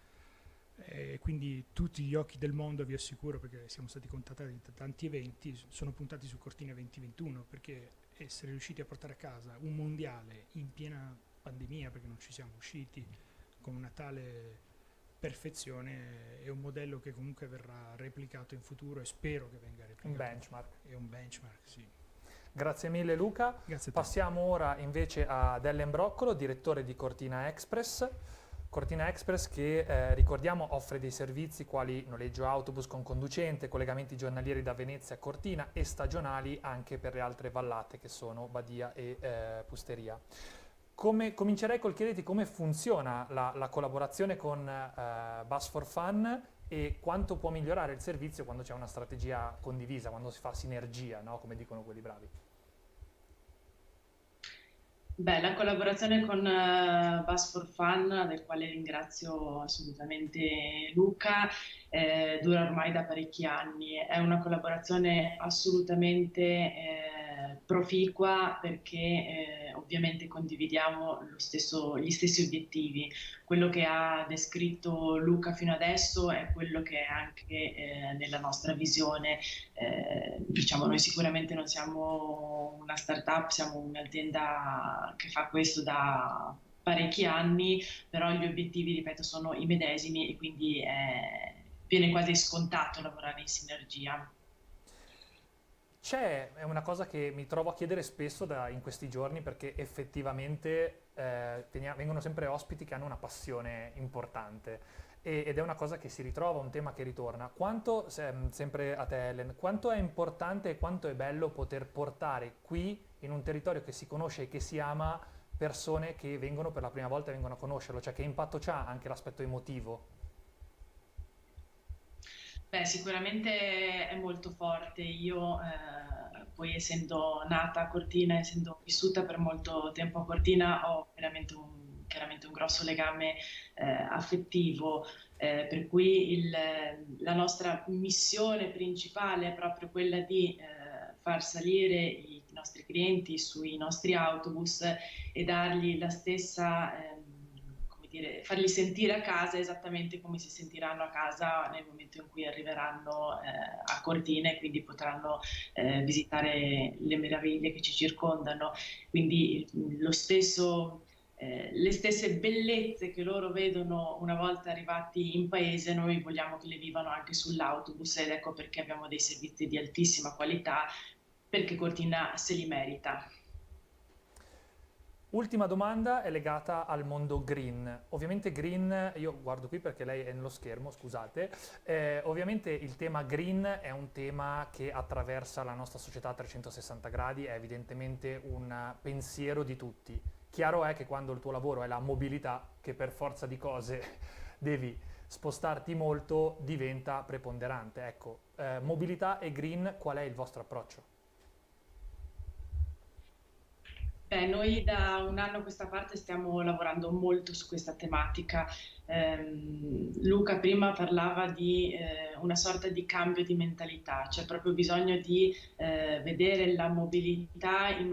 quindi tutti gli occhi del mondo, vi assicuro, perché siamo stati contattati da tanti eventi, sono puntati su Cortina 2021, perché essere riusciti a portare a casa un mondiale in piena pandemia, perché non ci siamo usciti, con una tale perfezione, è un modello che comunque verrà replicato in futuro e spero che venga replicato. Un benchmark. È un benchmark, sì. Grazie mille Luca. Grazie a te. Passiamo ora invece ad Ellen Broccolo, direttore di Cortina Express. Cortina Express che ricordiamo offre dei servizi quali noleggio autobus con conducente, collegamenti giornalieri da Venezia a Cortina e stagionali anche per le altre vallate che sono Badia e Pusteria. Comincerei col chiederti come funziona la collaborazione con Bus for Fun e quanto può migliorare il servizio quando c'è una strategia condivisa, quando si fa sinergia, no? Come dicono quelli bravi. Beh, la collaborazione con Bus for Fun, del quale ringrazio assolutamente Luca, dura ormai da parecchi anni. È una collaborazione assolutamente proficua perché ovviamente condividiamo gli stessi obiettivi. Quello che ha descritto Luca fino adesso è quello che è anche nella nostra visione. Diciamo, noi sicuramente non siamo una startup, siamo un'azienda che fa questo da parecchi anni, però gli obiettivi, ripeto, sono i medesimi e quindi viene quasi scontato lavorare in sinergia. È una cosa che mi trovo a chiedere spesso in questi giorni, perché effettivamente vengono sempre ospiti che hanno una passione importante ed è una cosa che si ritrova, un tema che ritorna. Sempre a te Ellen, quanto è importante e quanto è bello poter portare qui, in un territorio che si conosce e che si ama, persone che vengono per la prima volta e vengono a conoscerlo, cioè che impatto c'ha anche l'aspetto emotivo? Beh, sicuramente è molto forte. Io, poi essendo nata a Cortina, essendo vissuta per molto tempo a Cortina, ho chiaramente un grosso legame affettivo, per cui la nostra missione principale è proprio quella di far salire i nostri clienti sui nostri autobus e dargli la stessa, come dire, farli sentire a casa esattamente come si sentiranno a casa nel momento in cui arriveranno a Cortina e quindi potranno visitare le meraviglie che ci circondano. Quindi le stesse bellezze che loro vedono una volta arrivati in paese, noi vogliamo che le vivano anche sull'autobus, ed ecco perché abbiamo dei servizi di altissima qualità, perché Cortina se li merita. Ultima domanda è legata al mondo green. Ovviamente green, io guardo qui perché lei è nello schermo, scusate. Ovviamente il tema green è un tema che attraversa la nostra società a 360 gradi, è evidentemente un pensiero di tutti. Chiaro è che quando il tuo lavoro è la mobilità, che per forza di cose devi spostarti molto, diventa preponderante. Ecco, mobilità e green, qual è il vostro approccio? Noi da un anno a questa parte stiamo lavorando molto su questa tematica. Luca prima parlava di una sorta di cambio di mentalità, c'è proprio bisogno di vedere la mobilità in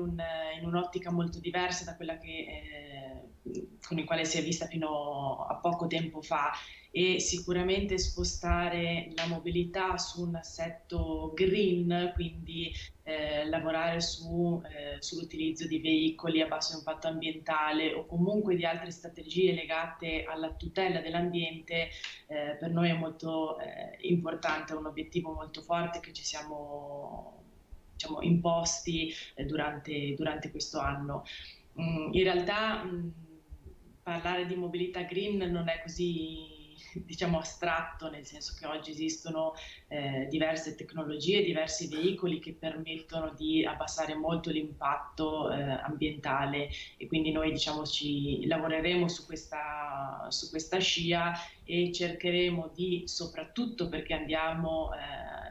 un'ottica molto diversa da quella con il quale si è vista fino a poco tempo fa, e sicuramente spostare la mobilità su un assetto green, quindi lavorare sull'utilizzo di veicoli a basso impatto ambientale o comunque di altre strategie legate alla tutela dell'ambiente, per noi è molto importante, è un obiettivo molto forte che ci siamo, diciamo, imposti durante questo anno. In realtà parlare di mobilità green non è così, diciamo, astratto, nel senso che oggi esistono diverse tecnologie, diversi veicoli che permettono di abbassare molto l'impatto ambientale, e quindi noi, diciamo, lavoreremo su questa scia e cercheremo di, soprattutto perché andiamo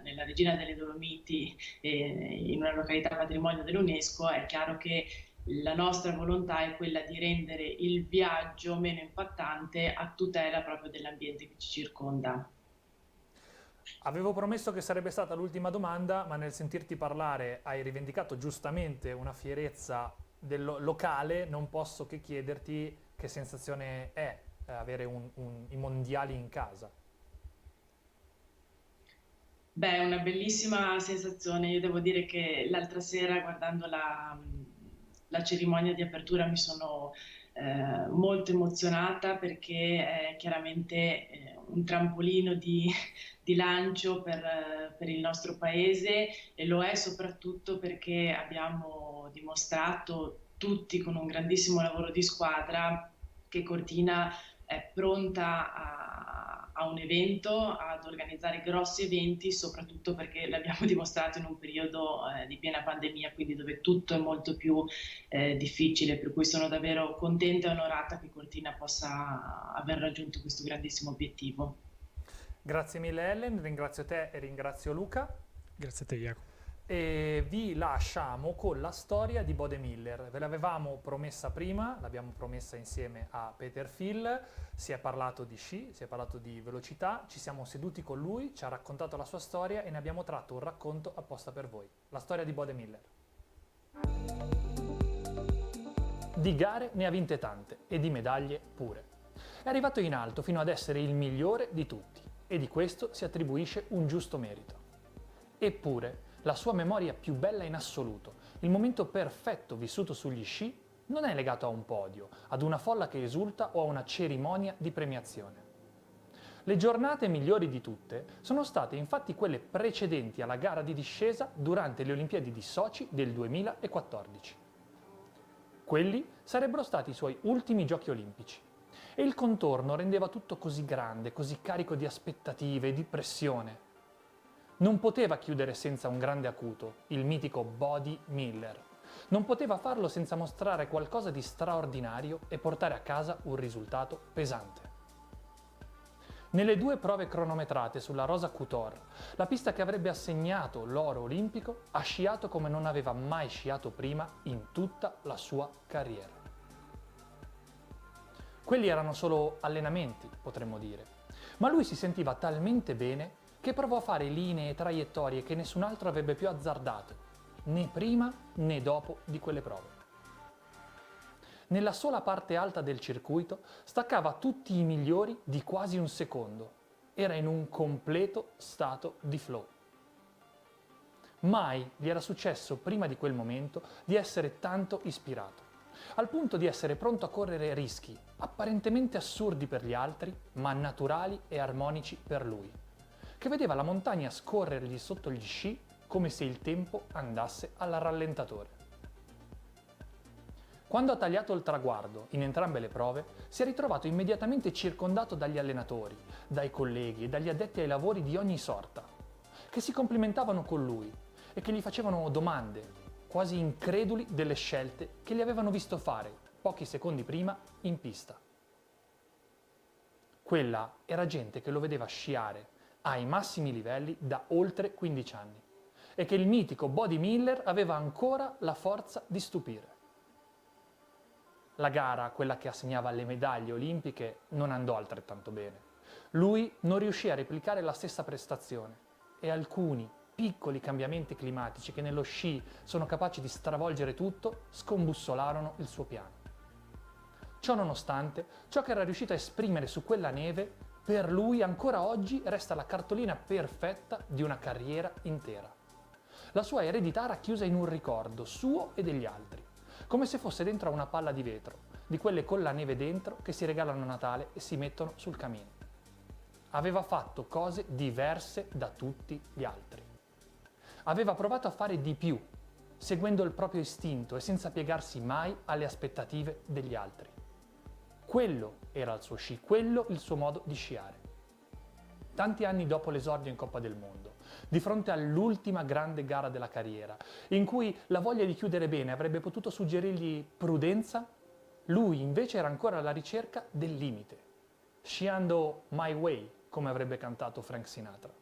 nella Regina delle Dolomiti, in una località patrimonio dell'UNESCO, è chiaro che la nostra volontà è quella di rendere il viaggio meno impattante, a tutela proprio dell'ambiente che ci circonda. Avevo promesso che sarebbe stata l'ultima domanda, ma nel sentirti parlare hai rivendicato giustamente una fierezza locale, non posso che chiederti che sensazione è avere i mondiali in casa. Beh, è una bellissima sensazione. Io devo dire che l'altra sera, guardando la cerimonia di apertura, mi sono molto emozionata, perché è chiaramente un trampolino di lancio per il nostro paese, e lo è soprattutto perché abbiamo dimostrato tutti, con un grandissimo lavoro di squadra, che Cortina è pronta a un evento, ad organizzare grossi eventi, soprattutto perché l'abbiamo dimostrato in un periodo di piena pandemia, quindi dove tutto è molto più difficile, per cui sono davvero contenta e onorata che Cortina possa aver raggiunto questo grandissimo obiettivo. Grazie mille Ellen, ringrazio te e ringrazio Luca. Grazie a te, Jacopo. E vi lasciamo con la storia di Bode Miller. Ve l'avevamo promessa prima, l'abbiamo promessa insieme a Peter Phil, si è parlato di sci, si è parlato di velocità, ci siamo seduti con lui, ci ha raccontato la sua storia e ne abbiamo tratto un racconto apposta per voi. La storia di Bode Miller. Di gare ne ha vinte tante e di medaglie pure. È arrivato in alto fino ad essere il migliore di tutti e di questo si attribuisce un giusto merito. Eppure, la sua memoria più bella in assoluto, il momento perfetto vissuto sugli sci, non è legato a un podio, ad una folla che esulta o a una cerimonia di premiazione. Le giornate migliori di tutte sono state infatti quelle precedenti alla gara di discesa durante le Olimpiadi di Sochi del 2014. Quelli sarebbero stati i suoi ultimi giochi olimpici e il contorno rendeva tutto così grande, così carico di aspettative e di pressione. Non poteva chiudere senza un grande acuto, il mitico Bode Miller. Non poteva farlo senza mostrare qualcosa di straordinario e portare a casa un risultato pesante. Nelle 2 prove cronometrate sulla Rosa Couture, la pista che avrebbe assegnato l'oro olimpico, ha sciato come non aveva mai sciato prima in tutta la sua carriera. Quelli erano solo allenamenti, potremmo dire, ma lui si sentiva talmente bene che provò a fare linee e traiettorie che nessun altro avrebbe più azzardato, né prima né dopo di quelle prove. Nella sola parte alta del circuito staccava tutti i migliori di quasi un secondo. Era in un completo stato di flow. Mai gli era successo prima di quel momento di essere tanto ispirato, al punto di essere pronto a correre rischi, apparentemente assurdi per gli altri, ma naturali e armonici per lui, che vedeva la montagna scorrergli sotto gli sci come se il tempo andasse al rallentatore. Quando ha tagliato il traguardo in entrambe le prove, si è ritrovato immediatamente circondato dagli allenatori, dai colleghi e dagli addetti ai lavori di ogni sorta, che si complimentavano con lui e che gli facevano domande, quasi increduli delle scelte che gli avevano visto fare pochi secondi prima in pista. Quella era gente che lo vedeva sciare ai massimi livelli da oltre 15 anni e che il mitico Bode Miller aveva ancora la forza di stupire. La gara, quella che assegnava le medaglie olimpiche, non andò altrettanto bene. Lui non riuscì a replicare la stessa prestazione e alcuni piccoli cambiamenti climatici che nello sci sono capaci di stravolgere tutto scombussolarono il suo piano. Ciò nonostante, ciò che era riuscito a esprimere su quella neve, per lui ancora oggi resta la cartolina perfetta di una carriera intera. La sua eredità racchiusa in un ricordo suo e degli altri, come se fosse dentro a una palla di vetro, di quelle con la neve dentro che si regalano a Natale e si mettono sul camino. Aveva fatto cose diverse da tutti gli altri. Aveva provato a fare di più, seguendo il proprio istinto e senza piegarsi mai alle aspettative degli altri. Quello era il suo sci, quello il suo modo di sciare. Tanti anni dopo l'esordio in Coppa del Mondo, di fronte all'ultima grande gara della carriera, in cui la voglia di chiudere bene avrebbe potuto suggerirgli prudenza, lui invece era ancora alla ricerca del limite, sciando My Way, come avrebbe cantato Frank Sinatra.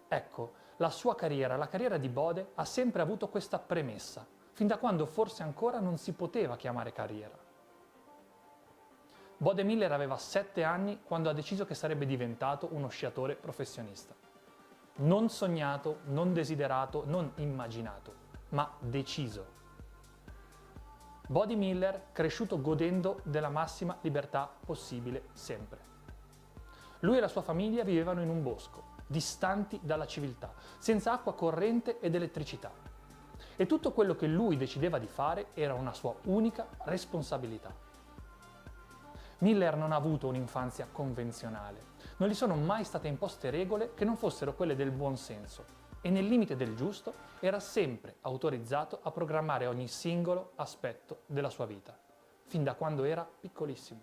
Ecco, la sua carriera, la carriera di Bode, ha sempre avuto questa premessa, fin da quando forse ancora non si poteva chiamare carriera. Bode Miller aveva 7 anni quando ha deciso che sarebbe diventato uno sciatore professionista. Non sognato, non desiderato, non immaginato, ma deciso. Bode Miller cresciuto godendo della massima libertà possibile sempre. Lui e la sua famiglia vivevano in un bosco, distanti dalla civiltà, senza acqua corrente ed elettricità. E tutto quello che lui decideva di fare era una sua unica responsabilità. Miller non ha avuto un'infanzia convenzionale, non gli sono mai state imposte regole che non fossero quelle del buon senso e nel limite del giusto era sempre autorizzato a programmare ogni singolo aspetto della sua vita, fin da quando era piccolissimo.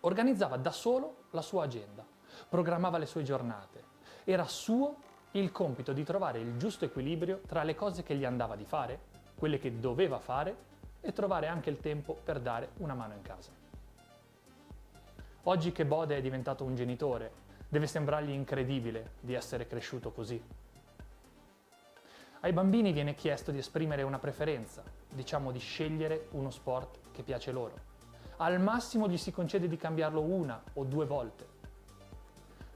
Organizzava da solo la sua agenda, programmava le sue giornate, era suo il compito di trovare il giusto equilibrio tra le cose che gli andava di fare, quelle che doveva fare e trovare anche il tempo per dare una mano in casa. Oggi che Bode è diventato un genitore, deve sembrargli incredibile di essere cresciuto così. Ai bambini viene chiesto di esprimere una preferenza, diciamo di scegliere uno sport che piace loro. Al massimo gli si concede di cambiarlo 1 o 2 volte.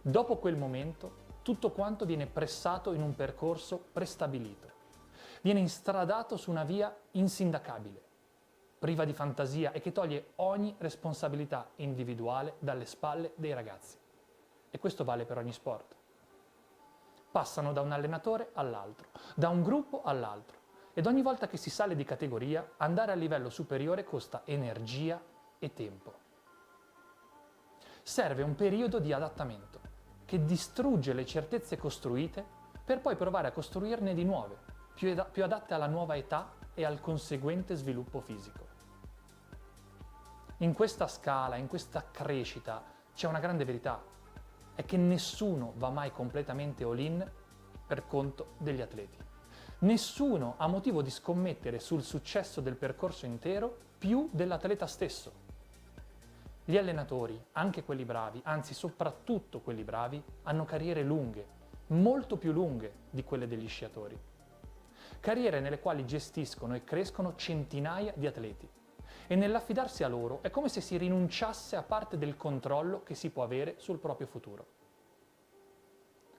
Dopo quel momento, tutto quanto viene pressato in un percorso prestabilito. Viene instradato su una via insindacabile, priva di fantasia e che toglie ogni responsabilità individuale dalle spalle dei ragazzi. E questo vale per ogni sport. Passano da un allenatore all'altro, da un gruppo all'altro, ed ogni volta che si sale di categoria, andare al livello superiore costa energia e tempo. serve un periodo di adattamento che distrugge le certezze costruite per poi provare a costruirne di nuove, più adatte alla nuova età e al conseguente sviluppo fisico. In questa scala, in questa crescita, c'è una grande verità, è che nessuno va mai completamente all-in per conto degli atleti. Nessuno ha motivo di scommettere sul successo del percorso intero più dell'atleta stesso. Gli allenatori, anche quelli bravi, anzi soprattutto quelli bravi, hanno carriere lunghe, molto più lunghe di quelle degli sciatori. Carriere nelle quali gestiscono e crescono centinaia di atleti. E nell'affidarsi a loro è come se si rinunciasse a parte del controllo che si può avere sul proprio futuro.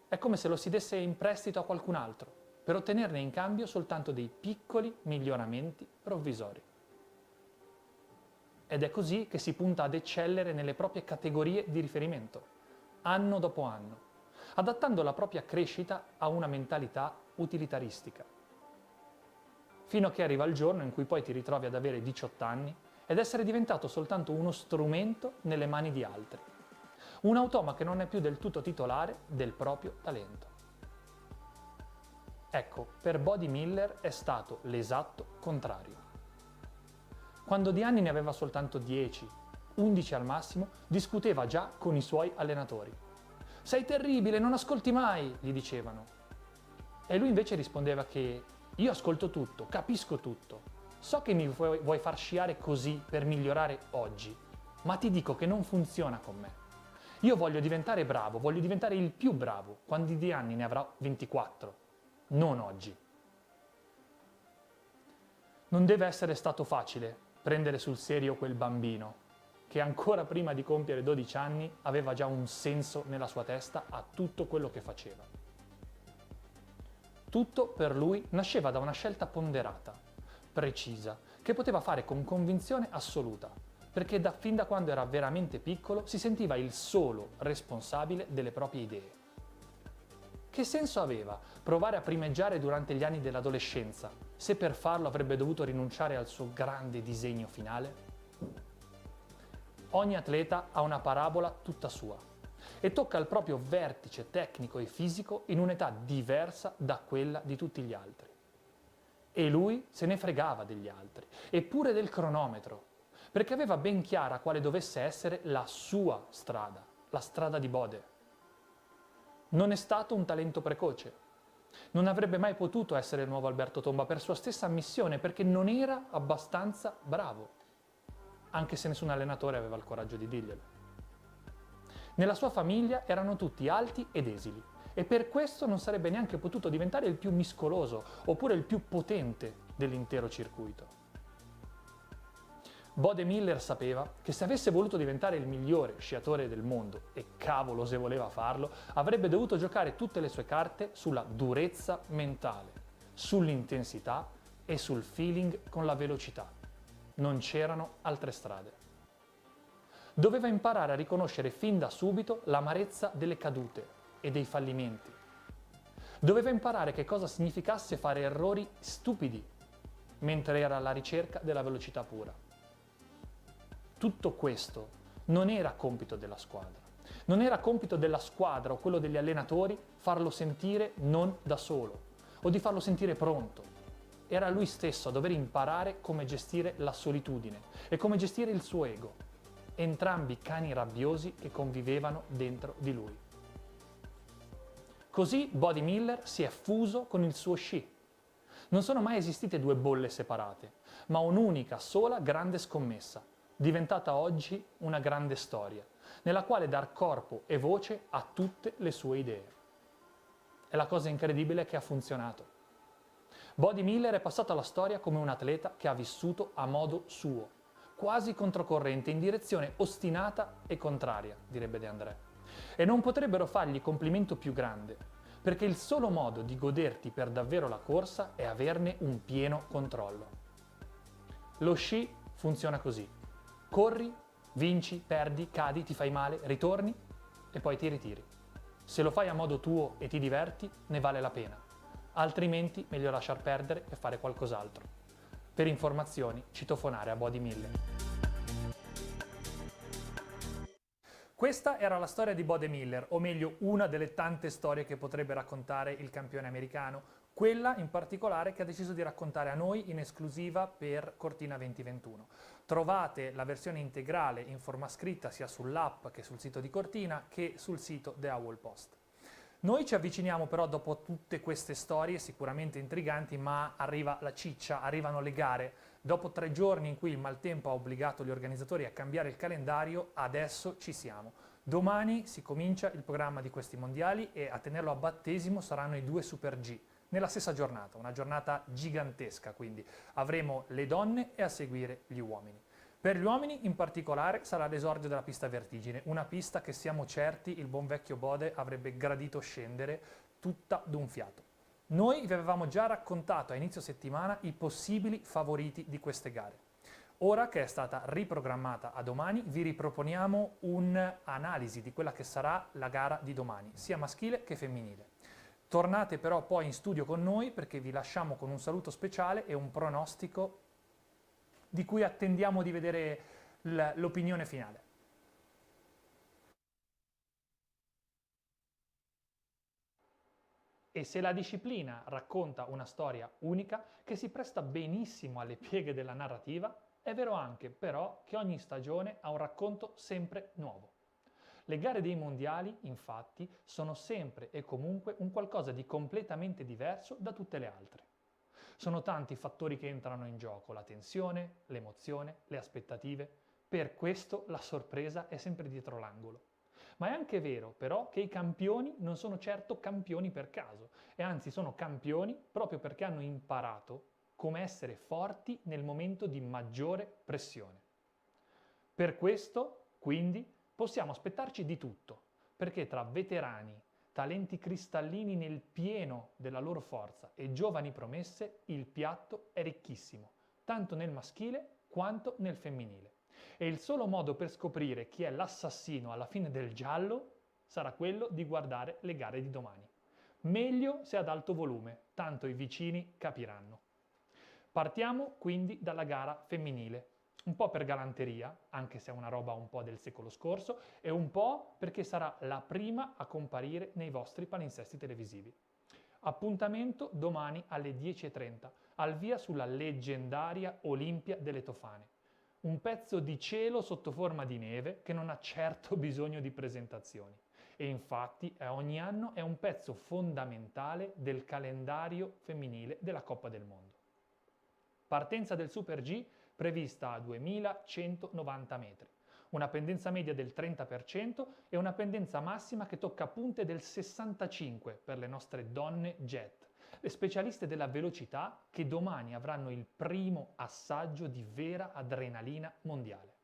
È come se lo si desse in prestito a qualcun altro, per ottenerne in cambio soltanto dei piccoli miglioramenti provvisori. Ed è così che si punta ad eccellere nelle proprie categorie di riferimento, anno dopo anno, adattando la propria crescita a una mentalità utilitaristica. Fino a che arriva il giorno in cui poi ti ritrovi ad avere 18 anni ed essere diventato soltanto uno strumento nelle mani di altri. Un automa che non è più del tutto titolare del proprio talento. Ecco, per Bode Miller è stato l'esatto contrario. Quando di anni ne aveva soltanto 10, 11 al massimo, discuteva già con i suoi allenatori. «Sei terribile, non ascolti mai!» gli dicevano. E lui invece rispondeva che «Io ascolto tutto, capisco tutto. So che mi vuoi far sciare così per migliorare oggi, ma ti dico che non funziona con me. Io voglio diventare bravo, voglio diventare il più bravo quando di anni ne avrò 24, non oggi». Non deve essere stato facile prendere sul serio quel bambino, che ancora prima di compiere 12 anni aveva già un senso nella sua testa a tutto quello che faceva. Tutto per lui nasceva da una scelta ponderata, precisa, che poteva fare con convinzione assoluta, perché fin da quando era veramente piccolo si sentiva il solo responsabile delle proprie idee. Che senso aveva provare a primeggiare durante gli anni dell'adolescenza, se per farlo avrebbe dovuto rinunciare al suo grande disegno finale? Ogni atleta ha una parabola tutta sua e tocca il proprio vertice tecnico e fisico in un'età diversa da quella di tutti gli altri. E lui se ne fregava degli altri, eppure del cronometro, perché aveva ben chiara quale dovesse essere la sua strada, la strada di Bode. Non è stato un talento precoce. Non avrebbe mai potuto essere il nuovo Alberto Tomba per sua stessa ammissione, perché non era abbastanza bravo, anche se nessun allenatore aveva il coraggio di dirglielo. Nella sua famiglia erano tutti alti ed esili, e per questo non sarebbe neanche potuto diventare il più muscoloso oppure il più potente dell'intero circuito. Bode Miller sapeva che se avesse voluto diventare il migliore sciatore del mondo, e cavolo se voleva farlo, avrebbe dovuto giocare tutte le sue carte sulla durezza mentale, sull'intensità e sul feeling con la velocità. Non c'erano altre strade. Doveva imparare a riconoscere fin da subito l'amarezza delle cadute e dei fallimenti. Doveva imparare che cosa significasse fare errori stupidi, mentre era alla ricerca della velocità pura. Tutto questo non era compito della squadra. Non era compito della squadra o quello degli allenatori farlo sentire non da solo o di farlo sentire pronto. Era lui stesso a dover imparare come gestire la solitudine e come gestire il suo ego. Entrambi cani rabbiosi che convivevano dentro di lui. Così Bode Miller si è fuso con il suo sci. Non sono mai esistite due bolle separate, ma un'unica sola grande scommessa, diventata oggi una grande storia, nella quale dar corpo e voce a tutte le sue idee. È la cosa incredibile che ha funzionato. Bode Miller è passato alla storia come un atleta che ha vissuto a modo suo, quasi controcorrente, in direzione ostinata e contraria, direbbe De André. E non potrebbero fargli complimento più grande, perché il solo modo di goderti per davvero la corsa è averne un pieno controllo. Lo sci funziona così. Corri, vinci, perdi, cadi, ti fai male, ritorni e poi ti ritiri. Se lo fai a modo tuo e ti diverti, ne vale la pena. Altrimenti meglio lasciar perdere e fare qualcos'altro. Per informazioni citofonare a Bode Miller. Questa era la storia di Bode Miller, o meglio una delle tante storie che potrebbe raccontare il campione americano, quella in particolare che ha deciso di raccontare a noi in esclusiva per Cortina 2021. Trovate la versione integrale in forma scritta sia sull'app che sul sito di Cortina che sul sito The Owl Post. Noi ci avviciniamo però dopo tutte queste storie sicuramente intriganti, ma arriva la ciccia, arrivano le gare. Dopo 3 giorni in cui il maltempo ha obbligato gli organizzatori a cambiare il calendario, adesso ci siamo. Domani si comincia il programma di questi mondiali e a tenerlo a battesimo saranno i 2 Super G, nella stessa giornata, una giornata gigantesca, quindi avremo le donne e a seguire gli uomini. Per gli uomini in particolare sarà l'esordio della pista vertigine, una pista che siamo certi il buon vecchio Bode avrebbe gradito scendere tutta d'un fiato. Noi vi avevamo già raccontato a inizio settimana i possibili favoriti di queste gare. Ora che è stata riprogrammata a domani, vi riproponiamo un'analisi di quella che sarà la gara di domani, sia maschile che femminile. Tornate però poi in studio con noi perché vi lasciamo con un saluto speciale e un pronostico di cui attendiamo di vedere l'opinione finale. E se la disciplina racconta una storia unica che si presta benissimo alle pieghe della narrativa, è vero anche però che ogni stagione ha un racconto sempre nuovo. Le gare dei mondiali, infatti, sono sempre e comunque un qualcosa di completamente diverso da tutte le altre. Sono tanti i fattori che entrano in gioco, la tensione, l'emozione, le aspettative. Per questo la sorpresa è sempre dietro l'angolo. Ma è anche vero, però, che i campioni non sono certo campioni per caso, e anzi sono campioni proprio perché hanno imparato come essere forti nel momento di maggiore pressione. Per questo, quindi, possiamo aspettarci di tutto, perché tra veterani, talenti cristallini nel pieno della loro forza e giovani promesse, il piatto è ricchissimo, tanto nel maschile quanto nel femminile. E il solo modo per scoprire chi è l'assassino alla fine del giallo sarà quello di guardare le gare di domani. Meglio se ad alto volume, tanto i vicini capiranno. Partiamo quindi dalla gara femminile. Un po' per galanteria, anche se è una roba un po' del secolo scorso, e un po' perché sarà la prima a comparire nei vostri palinsesti televisivi. Appuntamento domani alle 10:30, al via sulla leggendaria Olimpia delle Tofane. Un pezzo di cielo sotto forma di neve che non ha certo bisogno di presentazioni. E infatti ogni anno è un pezzo fondamentale del calendario femminile della Coppa del Mondo. Partenza del Super G prevista a 2190 metri, una pendenza media del 30% e una pendenza massima che tocca punte del 65% per le nostre donne jet, le specialiste della velocità che domani avranno il primo assaggio di vera adrenalina mondiale.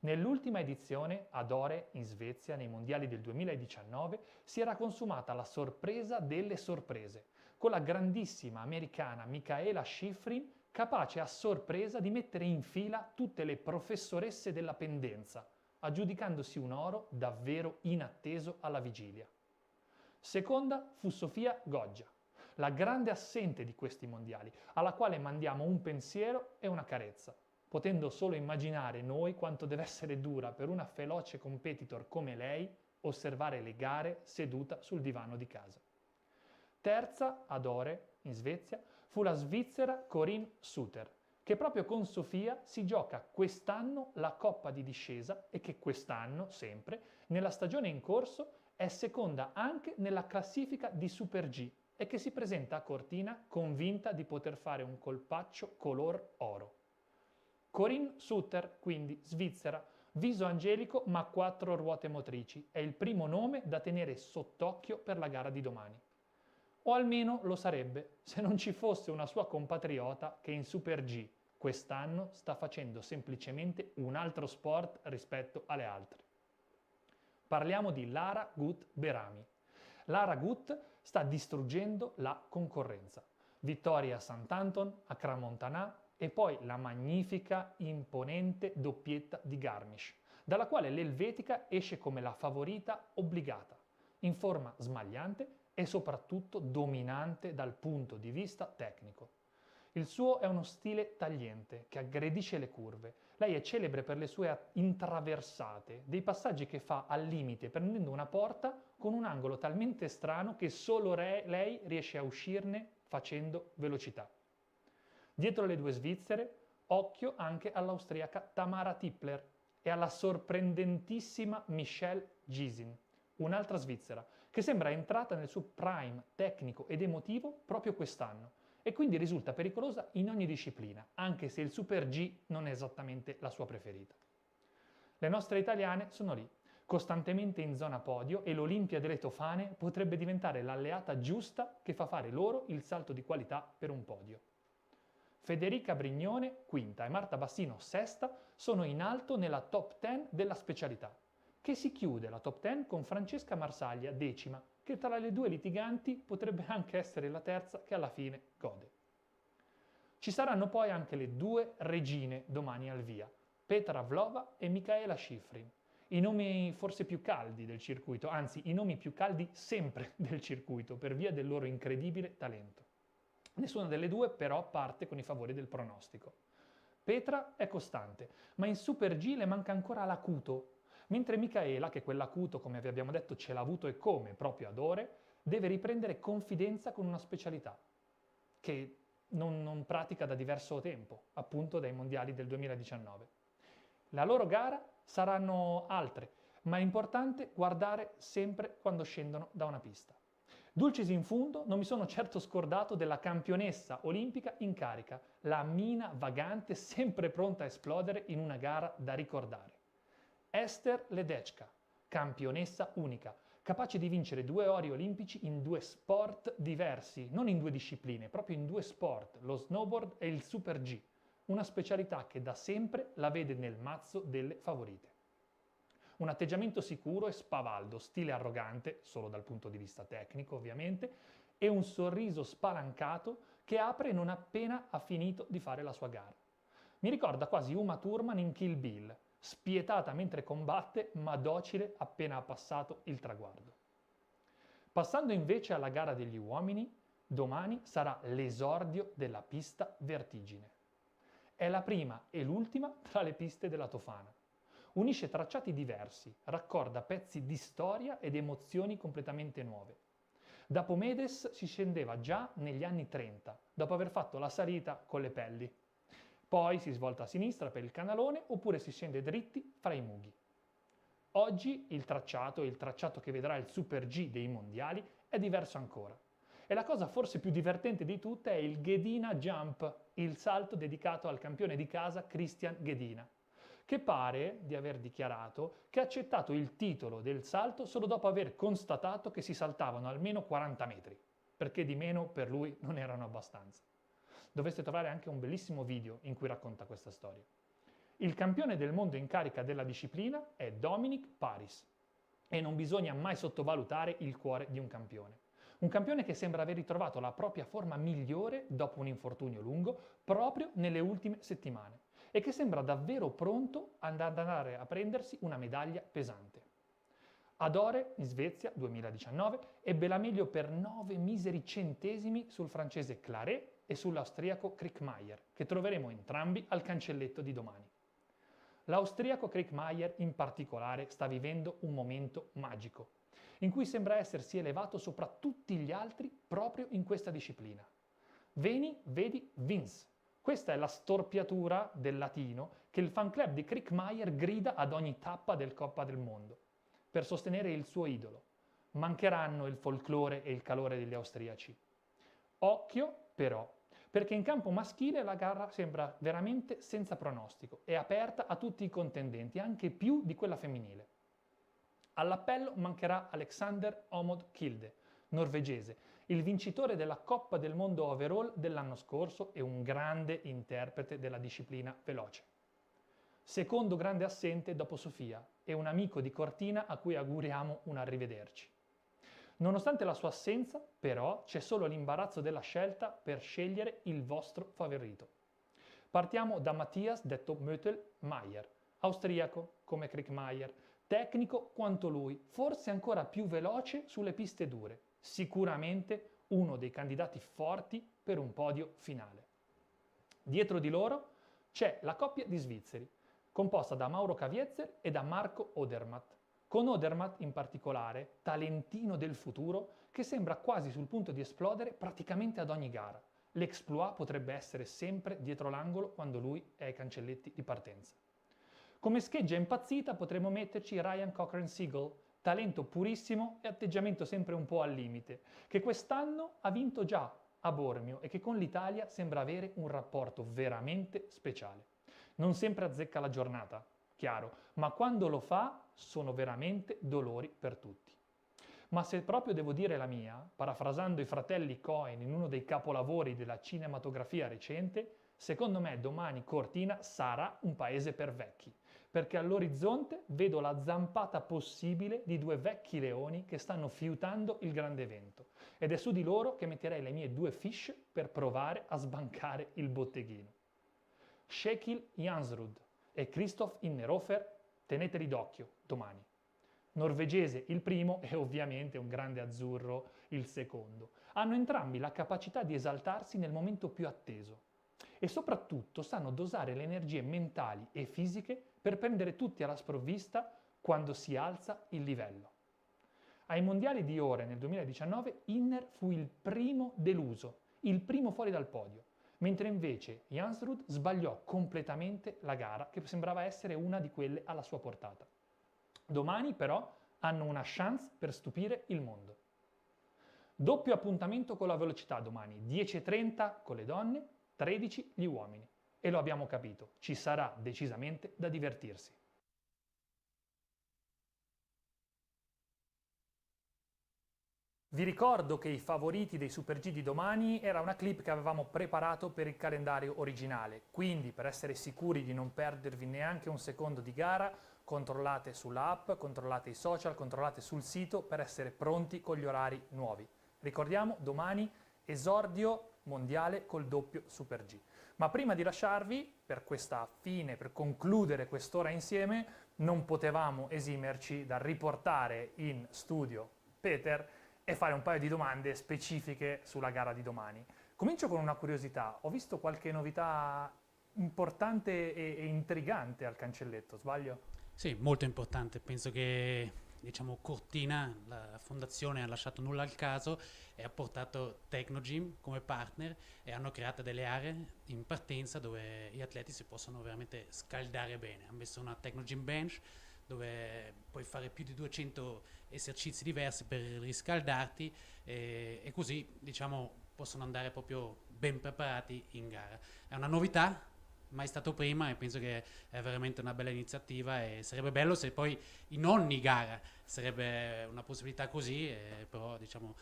Nell'ultima edizione, ad Åre, in Svezia, nei mondiali del 2019, si era consumata la sorpresa delle sorprese, con la grandissima americana Mikaela Shiffrin capace a sorpresa di mettere in fila tutte le professoresse della pendenza, aggiudicandosi un oro davvero inatteso alla vigilia. Seconda fu Sofia Goggia, la grande assente di questi mondiali, alla quale mandiamo un pensiero e una carezza, potendo solo immaginare noi quanto deve essere dura per una feroce competitor come lei osservare le gare seduta sul divano di casa. Terza, ad Åre, in Svezia, fu la svizzera Corinne Suter, che proprio con Sofia si gioca quest'anno la Coppa di discesa e che quest'anno, sempre, nella stagione in corso, è seconda anche nella classifica di Super G e che si presenta a Cortina convinta di poter fare un colpaccio color oro. Corinne Suter, quindi svizzera, viso angelico ma 4 ruote motrici, è il primo nome da tenere sott'occhio per la gara di domani. O almeno lo sarebbe se non ci fosse una sua compatriota che in Super G quest'anno sta facendo semplicemente un altro sport rispetto alle altre. Parliamo di Lara Gut Berami. Lara Gut sta distruggendo la concorrenza. Vittoria a Sant'Anton, a Crans-Montana e poi la magnifica, imponente doppietta di Garmisch, dalla quale l'elvetica esce come la favorita obbligata, in forma smagliante e soprattutto dominante dal punto di vista tecnico. Il suo è uno stile tagliente che aggredisce le curve, Lei è celebre per le sue intraversate, dei passaggi che fa al limite prendendo una porta con un angolo talmente strano che solo lei riesce a uscirne facendo velocità. Dietro le due svizzere, occhio anche all'austriaca Tamara Tippler e alla sorprendentissima Michelle Gisin, un'altra svizzera, che sembra entrata nel suo prime tecnico ed emotivo proprio quest'anno e quindi risulta pericolosa in ogni disciplina, anche se il Super G non è esattamente la sua preferita. Le nostre italiane sono lì, costantemente in zona podio, e l'Olimpia delle Tofane potrebbe diventare l'alleata giusta che fa fare loro il salto di qualità per un podio. Federica Brignone, quinta, e Marta Bassino, sesta, sono in alto nella top 10 della specialità, che si chiude la top 10 con Francesca Marsaglia, decima, che tra le due litiganti potrebbe anche essere la terza che alla fine gode. Ci saranno poi anche le due regine domani al via, Petra Vlhova e Michaela Shiffrin, i nomi forse più caldi del circuito, anzi i nomi più caldi sempre del circuito per via del loro incredibile talento. Nessuna delle due però parte con i favori del pronostico. Petra è costante, ma in Super G le manca ancora l'acuto, mentre Michaela, che quell'acuto, come vi abbiamo detto, ce l'ha avuto e come proprio ad ore, deve riprendere confidenza con una specialità che non pratica da diverso tempo, appunto dai mondiali del 2019. La loro gara saranno altre, ma è importante guardare sempre quando scendono da una pista. Dulcis in fundo, non mi sono certo scordato della campionessa olimpica in carica, la mina vagante sempre pronta a esplodere in una gara da ricordare. Esther Ledecka, campionessa unica, capace di vincere 2 ori olimpici in 2 sport diversi, non in 2 discipline, proprio in 2 sport, lo snowboard e il Super G, una specialità che da sempre la vede nel mazzo delle favorite. Un atteggiamento sicuro e spavaldo, stile arrogante, solo dal punto di vista tecnico ovviamente, e un sorriso spalancato che apre non appena ha finito di fare la sua gara. Mi ricorda quasi Uma Thurman in Kill Bill, spietata mentre combatte, ma docile appena ha passato il traguardo. Passando invece alla gara degli uomini, domani sarà l'esordio della pista Vertigine. È la prima e l'ultima tra le piste della Tofana. Unisce tracciati diversi, raccorda pezzi di storia ed emozioni completamente nuove. Da Pomedes si scendeva già negli anni 30, dopo aver fatto la salita con le pelli. Poi si svolta a sinistra per il canalone oppure si scende dritti fra i mughi. Oggi il tracciato che vedrà il Super G dei mondiali, è diverso ancora. E la cosa forse più divertente di tutte è il Ghedina Jump, il salto dedicato al campione di casa Christian Ghedina, che pare di aver dichiarato che ha accettato il titolo del salto solo dopo aver constatato che si saltavano almeno 40 metri, perché di meno per lui non erano abbastanza. Dovreste trovare anche un bellissimo video in cui racconta questa storia. Il campione del mondo in carica della disciplina è Dominic Paris e non bisogna mai sottovalutare il cuore di un campione. Un campione che sembra aver ritrovato la propria forma migliore dopo un infortunio lungo proprio nelle ultime settimane e che sembra davvero pronto ad andare a prendersi una medaglia pesante. Ad Ore, in Svezia, 2019, ebbe la meglio per 9 miseri centesimi sul francese Claret e sull'austriaco Krickmayer, che troveremo entrambi al cancelletto di domani. L'austriaco Krickmayer in particolare sta vivendo un momento magico, in cui sembra essersi elevato sopra tutti gli altri proprio in questa disciplina. Veni, vedi, vince. Questa è la storpiatura del latino che il fan club di Krickmayer grida ad ogni tappa del Coppa del Mondo, per sostenere il suo idolo. Mancheranno il folklore e il calore degli austriaci. Occhio, però, perché in campo maschile la gara sembra veramente senza pronostico e aperta a tutti i contendenti, anche più di quella femminile. All'appello mancherà Alexander Omod Kilde, norvegese, il vincitore della Coppa del Mondo Overall dell'anno scorso e un grande interprete della disciplina veloce. Secondo grande assente dopo Sofia e un amico di Cortina a cui auguriamo un arrivederci. Nonostante la sua assenza, però, c'è solo l'imbarazzo della scelta per scegliere il vostro favorito. Partiamo da Matthias, detto Mötel-Mayer, austriaco come Krickmayer, tecnico quanto lui, forse ancora più veloce sulle piste dure, sicuramente uno dei candidati forti per un podio finale. Dietro di loro c'è la coppia di svizzeri, composta da Mauro Caviezel e da Marco Odermatt, con Odermatt in particolare, talentino del futuro, che sembra quasi sul punto di esplodere praticamente ad ogni gara. L'exploit potrebbe essere sempre dietro l'angolo quando lui è ai cancelletti di partenza. Come scheggia impazzita potremmo metterci Ryan Cochran-Siegel, talento purissimo e atteggiamento sempre un po' al limite, che quest'anno ha vinto già a Bormio e che con l'Italia sembra avere un rapporto veramente speciale. Non sempre azzecca la giornata, chiaro, ma quando lo fa sono veramente dolori per tutti. Ma se proprio devo dire la mia, parafrasando i fratelli Coen in uno dei capolavori della cinematografia recente, secondo me domani Cortina sarà un paese per vecchi, perché all'orizzonte vedo la zampata possibile di 2 vecchi leoni che stanno fiutando il grande evento, ed è su di loro che metterei le mie 2 fish per provare a sbancare il botteghino. Shekil Jansrud e Christoph Innerhofer, teneteli d'occhio domani. Norvegese il primo e ovviamente un grande azzurro il secondo. Hanno entrambi la capacità di esaltarsi nel momento più atteso e soprattutto sanno dosare le energie mentali e fisiche per prendere tutti alla sprovvista quando si alza il livello. Ai mondiali di Ore nel 2019 Inner fu il primo deluso, il primo fuori dal podio, mentre invece Jansrud sbagliò completamente la gara che sembrava essere una di quelle alla sua portata. Domani però hanno una chance per stupire il mondo. Doppio appuntamento con la velocità domani, 10:30 con le donne, 13 gli uomini. E lo abbiamo capito, ci sarà decisamente da divertirsi. Vi ricordo che i favoriti dei Super G di domani era una clip che avevamo preparato per il calendario originale, quindi per essere sicuri di non perdervi neanche un secondo di gara, controllate sull'app, controllate i social, controllate sul sito per essere pronti con gli orari nuovi. Ricordiamo, domani esordio mondiale col doppio Super G. Ma prima di lasciarvi, per questa fine, per concludere quest'ora insieme, non potevamo esimerci dal riportare in studio Peter e fare un paio di domande specifiche sulla gara di domani. Comincio con una curiosità. Ho visto qualche novità importante e intrigante al cancelletto, sbaglio? Sì, molto importante. Penso che diciamo Cortina, la fondazione, ha lasciato nulla al caso e ha portato Technogym come partner e hanno creato delle aree in partenza dove gli atleti si possono veramente scaldare bene. Hanno messo una Technogym Bench dove puoi fare più di 200 esercizi diversi per riscaldarti e così diciamo possono andare proprio ben preparati in gara. È una novità, mai stato prima, e penso che è veramente una bella iniziativa e sarebbe bello se poi in ogni gara sarebbe una possibilità così, però diciamo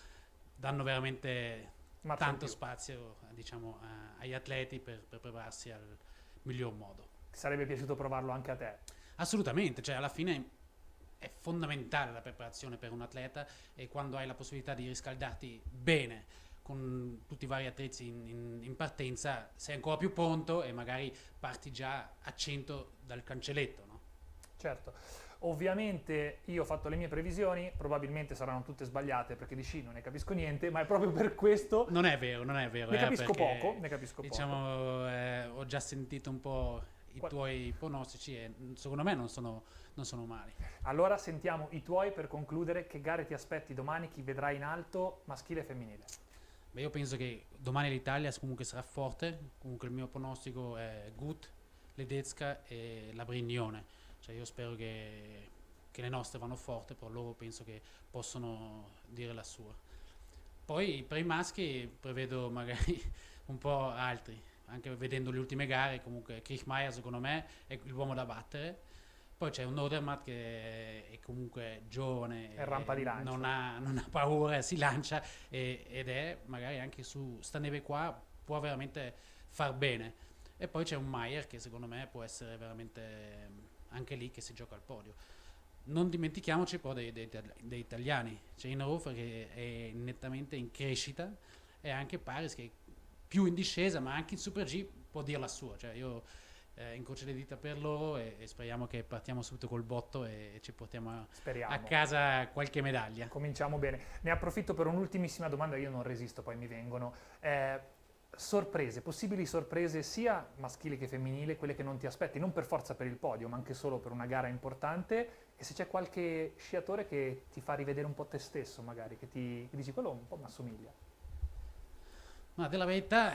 danno veramente tanto spazio diciamo, agli atleti per prepararsi al miglior modo. Ti sarebbe piaciuto provarlo anche a te? Assolutamente, cioè alla fine è fondamentale la preparazione per un atleta e quando hai la possibilità di riscaldarti bene con tutti i vari attrezzi in partenza sei ancora più pronto e magari parti già a 100 dal cancelletto, no? Certo, ovviamente io ho fatto le mie previsioni, probabilmente saranno tutte sbagliate perché di sci non ne capisco niente, ma è proprio per questo... Non è vero, non è vero. Ne capisco poco, ne capisco diciamo, ho già sentito un po' i tuoi pronostici e secondo me non sono male. Allora sentiamo i tuoi per concludere. Che gare ti aspetti domani, chi vedrai in alto, maschile e femminile? Beh, io penso che domani l'Italia comunque sarà forte, comunque il mio pronostico è Gut, Ledezka e la Brignone, cioè io spero che le nostre vanno forte, però loro penso che possono dire la sua. Poi per i maschi prevedo magari un po' altri, anche vedendo le ultime gare, comunque Kriechmeier secondo me è l'uomo da battere. Poi c'è un Odermatt che è comunque giovane, è rampa di lancio. Non ha paura, si lancia ed è magari anche su sta neve qua può veramente far bene. E poi c'è un Maier che secondo me può essere veramente anche lì che si gioca al podio. Non dimentichiamoci poi dei italiani, c'è Innerhofer che è nettamente in crescita e anche Paris che è più in discesa ma anche in Super G può dire la sua, cioè io incrocio le dita per loro e speriamo che partiamo subito col botto e ci portiamo a casa qualche medaglia. Cominciamo bene. Ne approfitto per un'ultimissima domanda, io non resisto, poi mi vengono. sorprese, possibili sorprese sia maschili che femminili, quelle che non ti aspetti, non per forza per il podio, ma anche solo per una gara importante, e se c'è qualche sciatore che ti fa rivedere un po' te stesso magari, che dici quello un po' mi assomiglia. Ma della verità,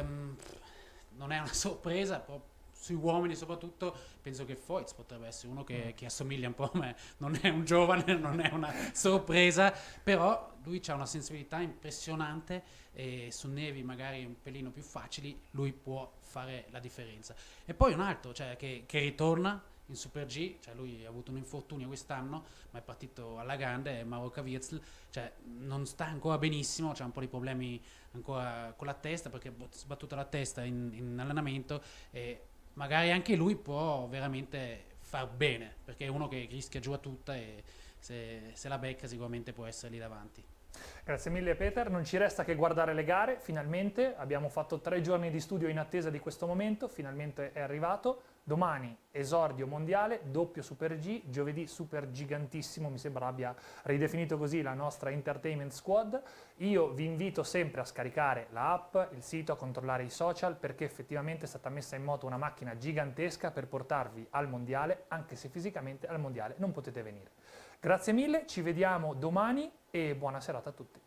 non è una sorpresa, sui uomini soprattutto, penso che Foyt potrebbe essere uno che assomiglia un po' a me, non è un giovane, non è una sorpresa, però lui ha una sensibilità impressionante e su nevi magari un pelino più facili lui può fare la differenza. E poi un altro, cioè, che ritorna in Super G, cioè lui ha avuto un infortunio quest'anno, ma è partito alla grande, è Mauro Caviezel, cioè non sta ancora benissimo, c'ha un po' di problemi ancora con la testa perché ha sbattuto la testa in allenamento e magari anche lui può veramente far bene, perché è uno che rischia giù a tutta e se la becca sicuramente può essere lì davanti. Grazie mille Peter, non ci resta che guardare le gare, finalmente abbiamo fatto 3 giorni di studio in attesa di questo momento, finalmente è arrivato. Domani esordio mondiale, doppio Super G, giovedì super gigantissimo, mi sembra abbia ridefinito così la nostra entertainment squad. Io vi invito sempre a scaricare la app, il sito, a controllare i social, perché effettivamente è stata messa in moto una macchina gigantesca per portarvi al mondiale, anche se fisicamente al mondiale non potete venire. Grazie mille, ci vediamo domani e buona serata a tutti.